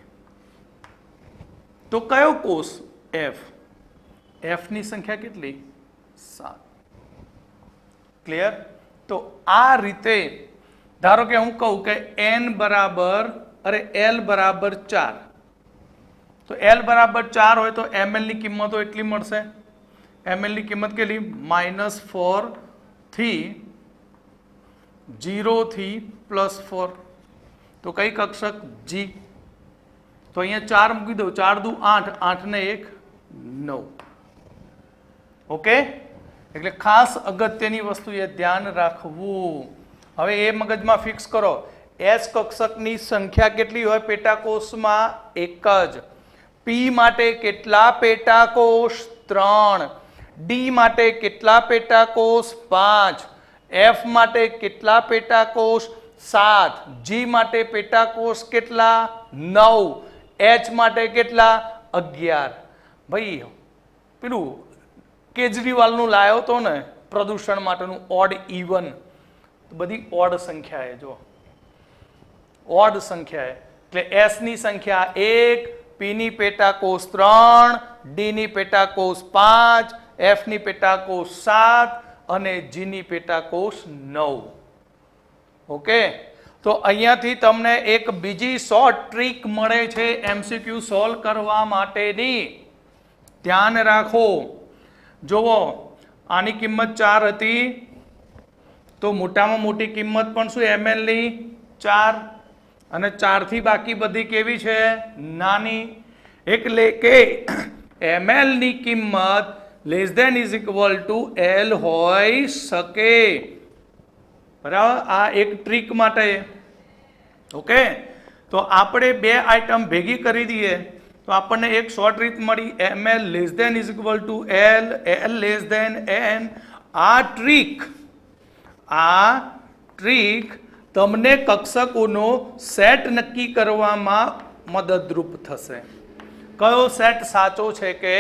તો કયો કોષ? F. F ની સંખ્યા કેટલી? 7. ક્લિયર? તો આ રીતે ધારો કે હું કહું કે L બરાબર 4, તો L બરાબર 4 હોય તો ml ની કિંમતો એટલી મળશે. ml ની કિંમત કેટલી? -4 થી 0 થી પ્લસ 4. તો કઈ કક્ષક? G. તો અહીંયા 4 મૂકી દો, 4 દુ 8, 8 ને 1 9. ઓકે? એટલે ખાસ અગત્યની વસ્તુ એ ધ્યાન રાખવું. હવે એ મગજમાં ફિક્સ કરો, એસ કક્ષકની સંખ્યા કેટલી હોય પેટાકોષમાં? એક જ. પી માટે કેટલા પેટાકોષ? 3. ડી માટે કેટલા પેટાકોષ? 5. એફ માટે કેટલા પેટાકોષ? 7. જી માટે પેટાકોષ કેટલા? 9. એચ માટે કેટલા? 11. ભાઈ પેલું કેજરીવાલનું લાયો તો ને પ્રદૂષણ માટેનું ઓડ ઇવન, બધી ઓડ સંખ્યા જો ઓડ સંખ્યા એટલે એસ ની સંખ્યા 1, પી ની પેટાકોષ 3, ડી ની પેટાકોષ 5, એફ ની પેટાકોષ 7 અને જી ની પેટાકોષ 9. ઓકે, તો અહીંયાથી તમને એક બીજી શોર્ટ ટ્રીક મળે છે એમસીક્યુ સોલ્વ કરવા માટેની. ધ્યાન રાખો. જુઓ, આની કિંમત 4 હતી તો મોટામાં મોટી કિંમત પણ શું ml ની 4 અને 4 થી બાકી બધી કેવી છે? નાની. એટલે કે ml ની કિંમત less than is equal to l હોઈ શકે. બરાબર, આ એક ટ્રીક માટે. ઓકે, તો આપણે બે આઈટમ ભેગી કરી દઈએ તો આપણને એક શોર્ટ રીત મળી, ml less than is equal to l, l less than n. આ ટ્રીક તમને કક્ષકોનો સેટ નક્કી કરવામાં મદદરૂપ થશે. કયો સેટ સાચો છે કે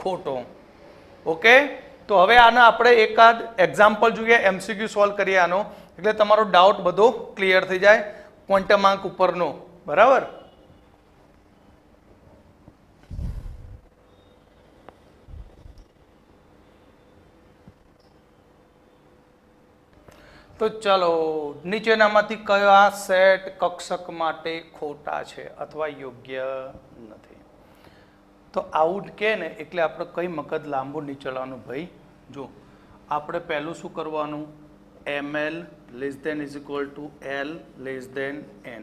ખોટો? ઓકે, તો હવે આનો આપણે એકાદ એક્ઝામ્પલ જોઈએ, એમસીક્યુ સોલ્વ કરીએ આનો, એટલે તમારો ડાઉટ બધો ક્લિયર થઈ જાય ક્વોન્ટમાંક ઉપરનો. બરાબર, તો ચાલો, નીચેનામાંથી કયા સેટ કક્ષક માટે ખોટા છે અથવા યોગ્ય નથી? તો આવું કે ને એટલે આપણે કઈ મગજ લાંબુ નહીં ચલાવવાનું ભાઈ. જો આપણે પહેલું શું કરવાનું? ml less than is equal to l less than n.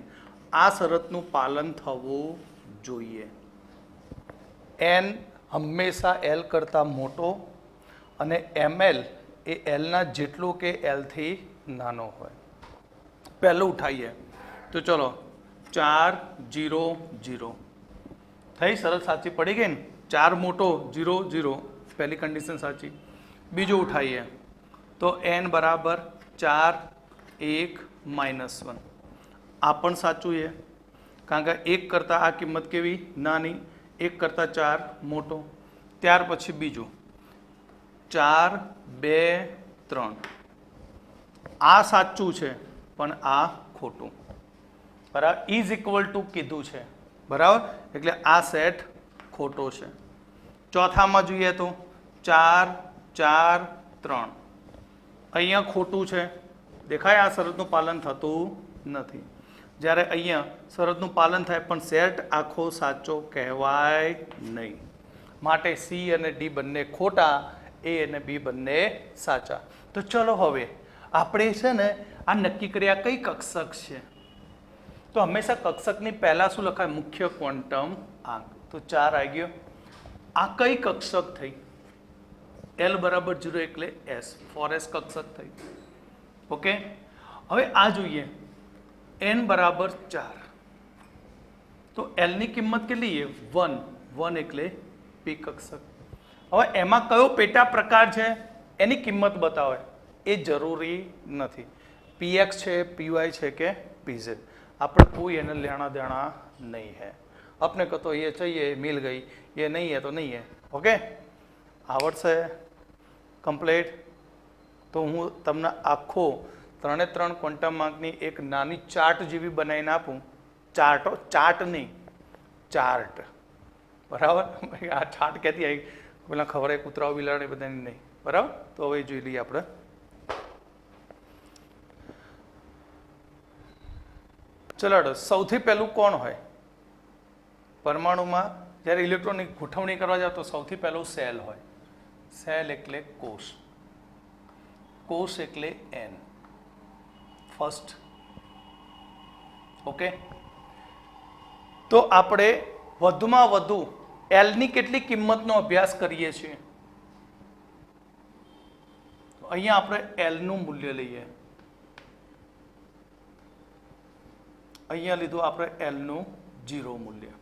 આ શરતનું પાલન થવું જોઈએ. n હંમેશા l કરતાં મોટો અને ml એ l ના જેટલું કે l થી નાનો હોય. પહેલું ઉઠાઈએ તો ચલો 4 0 0 થઈ, શરત સાચી પડી ગઈ ને? 4 મોટો 0 0, પહેલી કન્ડિશન સાચી. બીજું ઉઠાઈએ તો n બરાબર 4 1 -1, આ પણ સાચું છે કારણ કે 1 કરતાં આ કિંમત કેવી? નાની. 1 કરતાં 4 મોટો. ત્યાર પછી બીજું 4 2 3, આ સાચું છે પણ આ ખોટું. બરાબર, ઇઝ ઇક્વલ ટુ કીધું છે. બરાબર, એટલે આ સેટ ખોટો છે. ચોથામાં જોઈએ તો 4 4 3, અહીંયા ખોટું છે. દેખાય, આ શરતનું પાલન થતું નથી. જ્યારે અહીંયા શરતનું પાલન થાય પણ સેટ આખો સાચો કહેવાય નહીં. માટે સી અને ડી બંને ખોટા, એ અને બી બંને સાચા. તો ચલો હવે આપણે છે ને આ નક્કી કર્યા કઈ કક્ષક છે. તો હંમેશા કક્ષકની પહેલા શું લખાય? મુખ્ય ક્વોન્ટમ આંક. તો 4 આવી ગયો. આ કઈ કક્ષક થઈ? l બરાબર 0 એટલે s, 4s કક્ષક થઈ. ઓકે, હવે આ જોઈએ n બરાબર 4, તો l ની કિંમત કેટલી છે? 1. 1 એટલે p કક્ષક. હવે એમાં કયો પેટા પ્રકાર છે એની કિંમત બતાવે એ જરૂરી નથી. px છે, py છે કે pz, આપણે કોઈ એને લેना देना नहीं है. अपने को तो ये चाहिए मिल गई, ये नहीं है तो नहीं है. ओके, આવડશે કમ્પ્લીટ? તો હું તમને આખો 3 ક્વોન્ટમ આંકની એક નાની ચાર્ટ જેવી બનાવીને આપું. ચાર્ટ નહીં, ચાર્ટ. બરાબર, આ ચાર્ટ ક્યાંથી આવી? પેલા ખબર છે કૂતરાઓ બિલાડી બધાની નહીં. બરાબર, તો હવે જોઈ લઈએ આપણે. ચલો, સૌથી પહેલું કોણ હોય પરમાણુમાં? જ્યારે ઇલેક્ટ્રોનની ગોઠવણી કરવા જાવ તો સૌથી પહેલું સેલ હોય. સેલ એટલે કોષ, કોષ એટલે n ફર્સ્ટ. ઓકે, તો આપણે વધુમાં વધુ l ની કેટલી કિંમતનો અભ્યાસ કરીએ છીએ? અહીંયા આપણે l નું મૂલ્ય લઈએ. અહીંયા લીધું આપણે L નું 0 મૂલ્ય,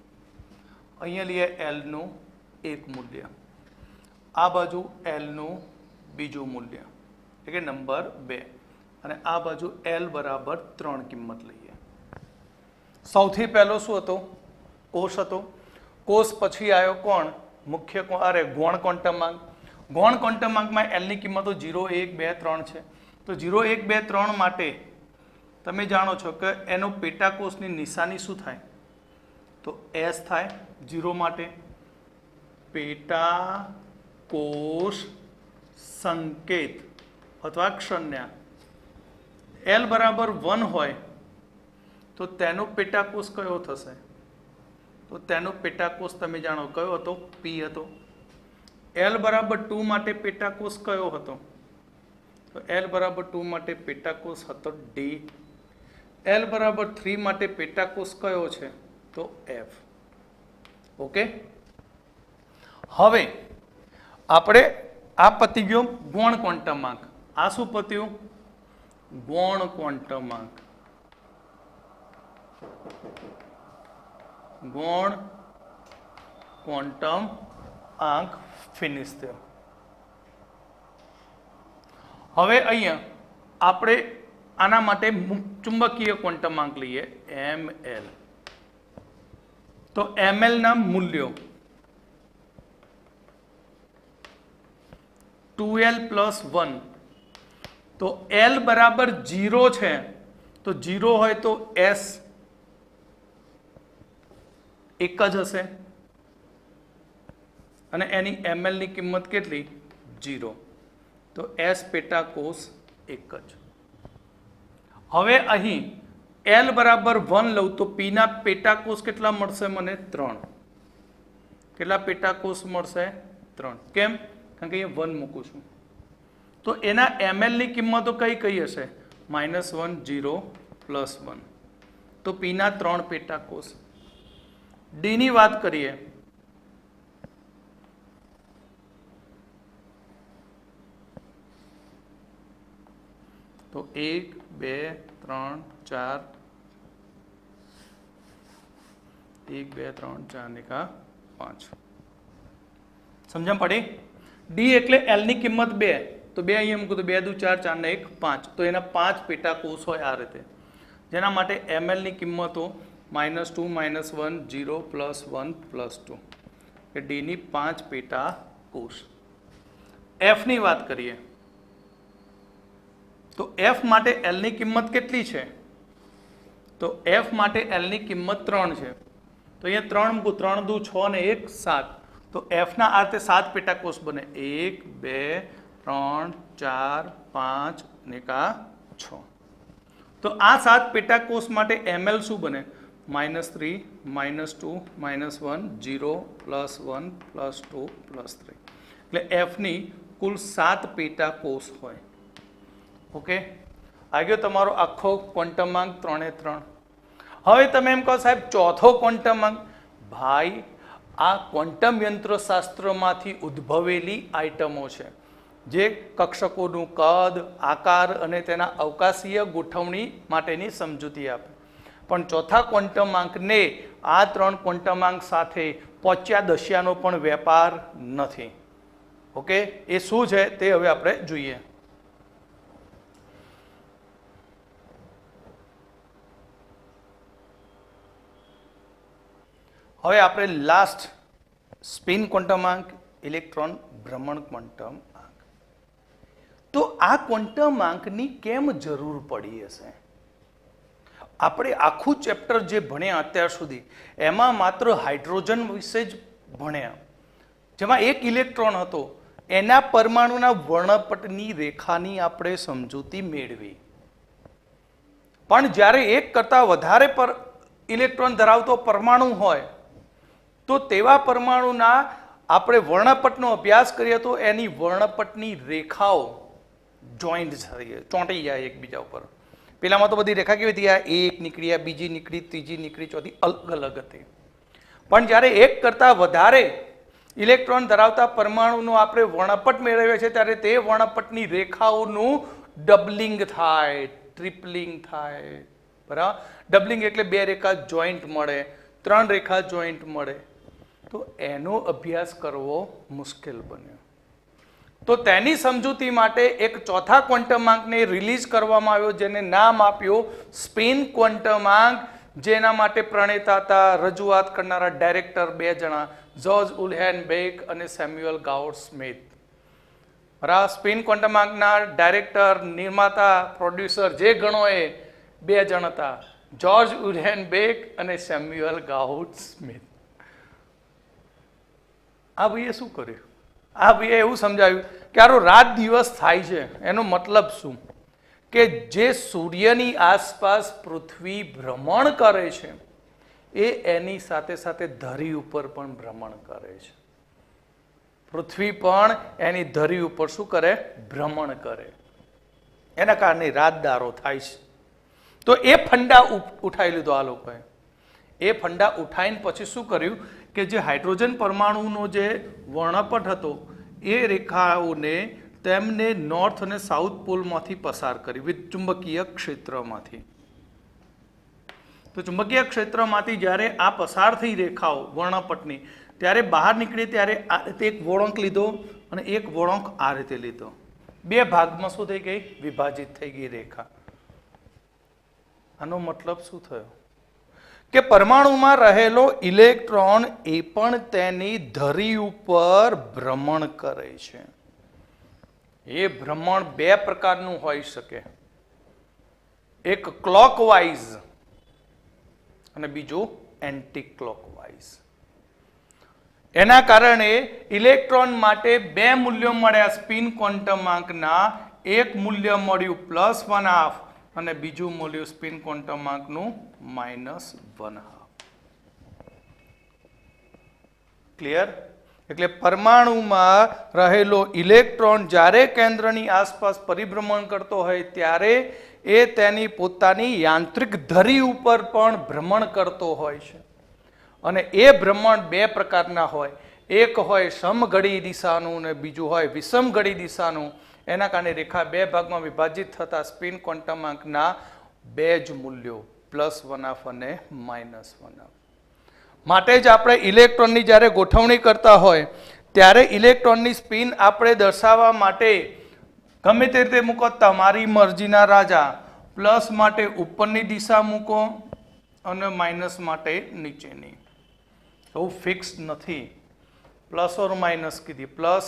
અહીંયા લઈએ L નું 1 મૂલ્ય, આ બાજુ L નું બીજું મૂલ્ય એટલે કે નંબર 2, અને આ બાજુ L બરાબર 3 કિંમત લઈએ. સૌથી પહેલો શું હતો? કોષ હતો. કોષ પછી આવ્યો કોણ? મુખ્ય ગૌણ ક્વોન્ટમાંક. ગૌણ ક્વોન્ટમાંકમાં L ની કિંમતો 0, 1, 2, 3 છે. તો 0, 1, 2, 3 માટે તમે જાણો છો કે એનો પેટાકોષની નિશાની શું થાય? તો S થાય. 0 માટે પેટાકોષ સંકેત અથવા ક્ષણ્યા. L બરાબર 1 હોય તો તેનો પેટાકોષ કયો થશે? તો તેનો પેટાકોષ તમે જાણો કયો હતો? P હતો. L બરાબર 2 માટે પેટાકોષ કયો હતો? તો L બરાબર 2 માટે પેટાકોષ હતો D. L બરાબર 3 માટે પેટાકોષ કયો છે? તો F. ઓકે, હવે આપણે આ પતી ગયો ગૌણ ક્વોન્ટમાંક. આ શું પત્યું? ગૌણ ક્વોન્ટમાંક. ગૌણ ક્વોન્ટમ આંક ફિનિશ થયો. હવે અહીંયા આપણે આના માટે ચુંબકીય ક્વોન્ટમાંક લઈએ ml. તો ml ના મૂલ્યો 2l + 1. તો L બરાબર 0 છે, તો 0 હોય તો S એક જ હશે, અને એની ml ની કિંમત કેટલી? 0. તો S પેટાકોષ એક જ. હવે અહીં L બરાબર 1 લઉં તો P ના પેટાકોષ કેટલા મળશે મને? 3. કેટલા પેટાકોષ મળશે? 3. કેમ? કારણ કે અહીંયા 1 મૂકું છું. તો એના ml ની કિંમતો કઈ કઈ હશે? -1, 0, +1. તો P ના 3 પેટાકોષ. D ની વાત કરીએ તો 1, 2, 3, 4, 1, 2, 3, 4 ને 5. સમજણ પડી? D એટલે L ની કિંમત 2, તો 2 અહીંયા મૂકું તો 2 દુ 4, 4 ને 1 5. તો એના 5 પેટાકોષ હોય આ રીતે, જેના માટે ml ની કિંમતો -2, -1, 0, +1, +2. કે D ની 5 પેટાકોષ. F ની વાત કરીએ તો F માટે L ની કિંમત કેટલી છે? તો F માટે L ની કિંમત 3 છે. તો અહીંયા 3 મૂકું, 3 દુ 6 ને 1 7. તો F ના આ રીતે 7 પેટાકોષ બને, 1, 2, 3, 4, 5 ને 6. તો આ 7 પેટાકોષ માટે ml શું બને? -3, -2, -1, 0, +1, +2, +3. એટલે F ની કુલ 7 પેટાકોષ હોય. ઓકે, આ ગયો તમારો આખો ક્વોન્ટમાંક 3 એ 3. હવે તમે એમ કહો સાહેબ ચોથો ક્વોન્ટમાંક. ભાઈ આ ક્વોન્ટમ યંત્રશાસ્ત્રમાંથી ઉદ્ભવેલી આઇટમો છે જે કક્ષકોનું કદ, આકાર અને તેના અવકાશીય ગોઠવણી માટેની સમજૂતી આપે. પણ ચોથા ક્વોન્ટમાંકને આ 3 ક્વોન્ટમાંક સાથે પહોંચ્યા દશિયાનો પણ વેપાર નથી. ઓકે, એ શું છે તે હવે આપણે જોઈએ. હવે આપણે લાસ્ટ સ્પિન ક્વોન્ટમાંક, ઇલેક્ટ્રોન ભ્રમણ ક્વોન્ટમાંક. તો આ ક્વોન્ટમાંકની કેમ જરૂર પડી હશે? આપણે આખું ચેપ્ટર જે ભણ્યા અત્યાર સુધી એમાં માત્ર હાઇડ્રોજન વિશે જ ભણ્યા, જેમાં એક ઇલેક્ટ્રોન હતો, એના પરમાણુના વર્ણપટની રેખાની આપણે સમજૂતી મેળવી. પણ જ્યારે એક કરતાં વધારે ઇલેક્ટ્રોન ધરાવતો પરમાણુ હોય તો તેવા પરમાણુના આપણે વર્ણપટનો અભ્યાસ કરીએ તો એની વર્ણપટની રેખાઓ જોઈન્ટ થઈ ચોંટી જાય એકબીજા ઉપર. પેલામાં તો બધી રેખા કેવી હતી? આ એક નીકળી, આ બીજી નીકળી, ત્રીજી નીકળી, ચોથી અલગ અલગ હતી. પણ જ્યારે એક કરતાં વધારે ઇલેક્ટ્રોન ધરાવતા પરમાણુનો આપણે વર્ણપટ મેળવીએ છીએ ત્યારે તે વર્ણપટની રેખાઓનું ડબલિંગ થાય, ટ્રિપલિંગ થાય. બરાબર. ડબલિંગ એટલે 2 રેખા જોઈન્ટ મળે, 3 રેખા જોઈન્ટ મળે, તો એનો અભ્યાસ કરવો મુશ્કેલ બન્યો. તો તેની સમજૂતી માટે એક ચોથા ક્વોન્ટમાંકને રિલીઝ કરવામાં આવ્યો, જેને નામ આપ્યું સ્પિન ક્વોન્ટમાંક, જેના માટે પ્રણેતા હતા, રજૂઆત કરનારા ડાયરેક્ટર 2 જણા, જોર્જ ઉલ્હેનબેક અને સેમ્યુઅલ ગાઉડ સ્મિથ. બરાબર. સ્પિન ક્વોન્ટમાંકના ડાયરેક્ટર, નિર્માતા, પ્રોડ્યુસર જે ગણો એ 2 જણ હતા, જોર્જ ઉલ્હેનબેક અને સેમ્યુઅલ ગાઉડ સ્મિથ. આ ભાઈએ શું કર્યું? આ ભાઈએ એવું સમજાવ્યું કે આરો રાત દિવસ થાય છે એનો મતલબ શું? કે જે સૂર્યની આસપાસ પૃથ્વી ભ્રમણ કરે છે એ એની સાથે સાથે ધરી ઉપર પણ ભ્રમણ કરે છે. પૃથ્વી પણ એની ધરી ઉપર શું કરે? ભ્રમણ કરે. એના કારણે રાતદારો થાય છે. તો એ ફંડા ઉઠાવી લીધો આ લોકોએ. એ ફંડા ઉઠાવીને પછી શું કર્યું કે જે હાઇડ્રોજન પરમાણુનો જે વર્ણપટ હતો એ રેખાઓને તેમને નોર્થ અને સાઉથ પોલમાંથી પસાર કરી વિદ્યુતચુંબકીય ક્ષેત્રમાંથી. તો ચુંબકીય ક્ષેત્રમાંથી જ્યારે આ પસાર થઈ રેખાઓ વર્ણપટની, ત્યારે બહાર નીકળી ત્યારે આ રીતે એક વળાંક લીધો અને એક વળાંક આ રીતે લીધો. 2 ભાગમાં શું થઈ ગઈ? વિભાજિત થઈ ગઈ રેખા. આનો મતલબ શું થયો? કે પરમાણુમાં રહેલો ઇલેક્ટ્રોન એ પણ તેની ધરી ઉપર ભ્રમણ કરે છે. એ ભ્રમણ 2 પ્રકારનું હોઈ શકે, એક ક્લોકવાઇઝ અને બીજું એન્ટી ક્લોકવાઇઝ. એના કારણે ઇલેક્ટ્રોન માટે 2 મૂલ્યો મળ્યા સ્પિન ક્વોન્ટમાંકના. એક મૂલ્ય મળ્યું +1/2 અને બીજું મૂલ્ય સ્પિન ક્વોન્ટમાંકનું -1/2. ક્લિયર? એટલે પરમાણુમાં રહેલો ઇલેક્ટ્રોન જ્યારે કેન્દ્રની આસપાસ પરિભ્રમણ કરતો હોય ત્યારે એ તેની પોતાની યાંત્રિક ધરી ઉપર પણ ભ્રમણ કરતો હોય છે. અને એ ભ્રમણ 2 પ્રકારના હોય, એક હોય સમઘડી દિશાનું અને બીજું હોય વિષમઘડી દિશાનું. એના કારણે રેખા 2 ભાગમાં વિભાજિત થતા સ્પિન ક્વોન્ટમાંકના 2 જ મૂલ્યો +1/2 અને -1/2. માટે જ આપણે ઇલેક્ટ્રોનની જ્યારે ગોઠવણી કરતા હોય ત્યારે ઇલેક્ટ્રોનની સ્પિન આપણે દર્શાવવા માટે ગમે તે રીતે મૂકો, તમારી મરજીના રાજા. પ્લસ માટે ઉપરની દિશા મૂકો અને માઇનસ માટે નીચેની. એવું ફિક્સ નથી, પ્લસ ઓર માઇનસ કીધી. પ્લસ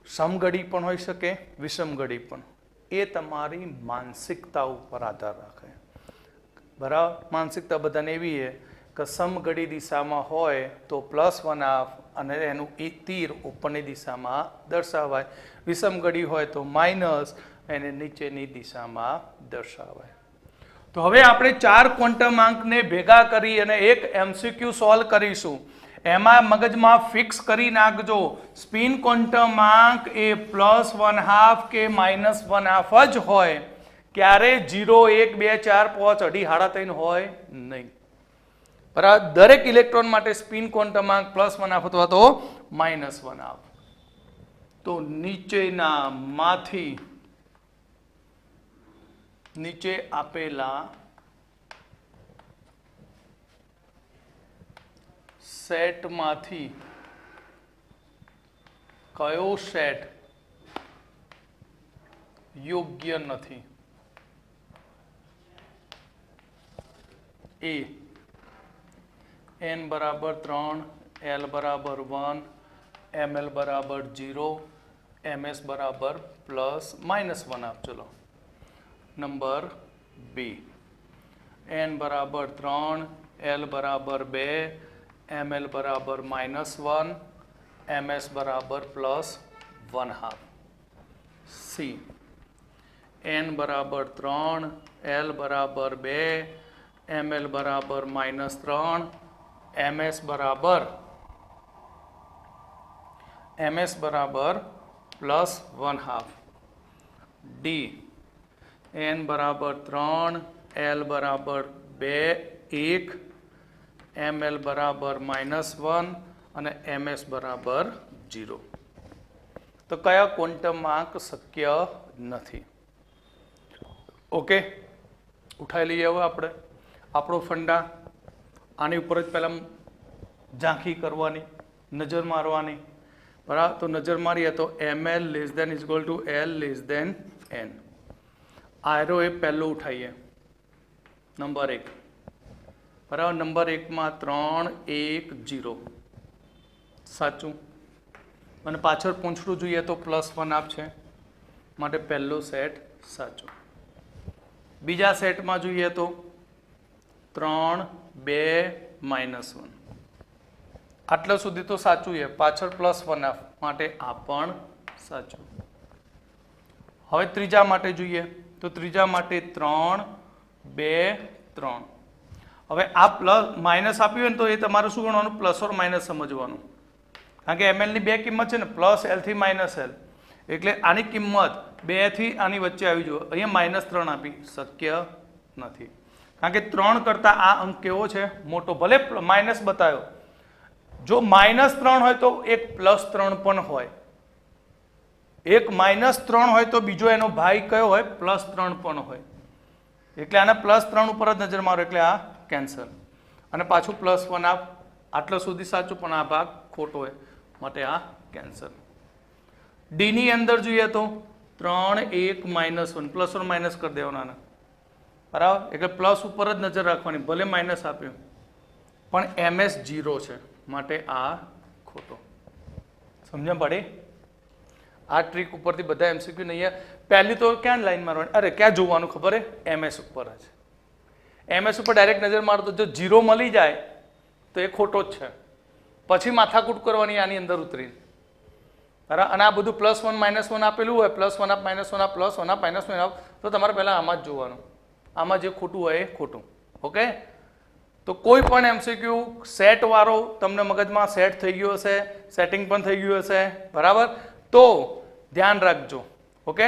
સમઘડી પણ હોઈ શકે, વિષમઘડી પણ. એ તમારી માનસિકતા ઉપર આધાર રાખે. બરાબર? માનસિકતા બધાને એવી છે કે સમઘડી દિશામાં હોય તો +1/2 અને એનું તીર ઉપરની દિશામાં દર્શાવાય, વિષમઘડી હોય તો માઇનસ એને નીચેની દિશામાં દર્શાવાય. તો હવે આપણે 4 ક્વોન્ટમાંકને ભેગા કરી અને એક MCQ સોલ્વ કરીશું. એમાં મગજમાં ફિક્સ કરી નાખજો, સ્પિન ક્વોન્ટમાંક એ +1/2 કે -1/2 જ હોય, ક્યારે 0, 1, 2, 4, 5, 2.5, 3.5 હોય નહીં. બરાબર? દરેક ઇલેક્ટ્રોન માટે સ્પિન ક્વોન્ટમાંક +1/2 અથવા તો -1/2. તો નીચે આપેલા સેટમાંથી કયો સેટ યોગ્ય નથી? A n = 3, l = 1, ml = 0, ms = +-1/2. ચલો. Number B n = 3, l = 2, ml = -1, ms = +1/2. C n = 3, l = 2, ml = -3, ms = +1/2. D n = 3, l = 2, 1, ml = -1 અને ms = 0. તો કયા ક્વોન્ટમાંક શક્ય નથી? ઓકે, ઉઠાઈ લઈએ હવે આપણે આપણો ફંડા આની ઉપર જ પહેલાં ઝાંખી કરવાની, નજર મારવાની, બરાબર. તો નજર મારીએ તો ml less than is equal to l less than n. આયરો એ પહેલો ઉઠાઈએ નંબર 1, બરાબર. નંબર 1માં 3 1 0 સાચું, અને પાછળ પૂંછડું જોઈએ તો +1 આપશે માટે પહેલો સેટ સાચો. બીજા સેટમાં જોઈએ તો 3 2 -1 આટલા સુધી તો સાચું છે, પાછળ +1 આપ માટે આ પણ સાચું. હવે ત્રીજા માટે જોઈએ તો ત્રીજા માટે 3 2 3. હવે આ પ્લસ માઇનસ આપ્યું હોય ને તો એ તમારે શું ગણવાનું, પ્લસ ઓર માઇનસ સમજવાનું, કારણ કે ml ની બે કિંમત છે ને, +L થી -L, એટલે આની કિંમત 2 થી આની વચ્ચે આવી જોઈએ. અહીંયા -3 આપી શક્ય નથી, કારણ કે 3 કરતાં આ અંક કેવો છે, મોટો. ભલે માઇનસ બતાવ્યો, જો -3 હોય તો એક +3 પણ હોય, એક -3 હોય તો બીજો એનો ભાઈ કયો હોય, +3 પણ હોય. એટલે આના +3 ઉપર જ નજર મારો એટલે આ કેન્સલ, અને પાછું +1 આપ. આટલા સુધી સાચું પણ આ ભાગ ખોટો હોય માટે આ કેન્સલ. ડી ની અંદર જોઈએ તો 3 1 -1 પ્લસ ઓર માઇનસ કરી દેવાના, બરાબર. એટલે પ્લસ ઉપર જ નજર રાખવાની, ભલે માઇનસ આપ્યું પણ MS 0 છે માટે આ ખોટો. સમજણ પડે? આ ટ્રીક ઉપરથી બધા MCQ નહીં. પહેલી તો ક્યાં લાઈન મારવાની, અરે ક્યાં જોવાનું ખબર હે, MS ઉપર જ. MS ઉપર ડાયરેક્ટ નજર મારો તો જો 0 મળી જાય તો એ ખોટો જ છે, પછી માથાકૂટ કરવાની આની અંદર ઉતરી, બરાબર. અને આ બધું +1 -1 આપેલું હોય, +1 આપ -1 આપ +1 આપ -1 આપ, તો તમારે પહેલાં આમાં જ જોવાનું, આમાં જે ખોટું હોય એ ખોટું. ઓકે, તો કોઈ પણ MCQ સેટ વાળો તમને મગજમાં સેટ થઈ ગયો હશે, સેટિંગ પણ થઈ ગયું હશે, બરાબર. તો ધ્યાન રાખજો. ઓકે.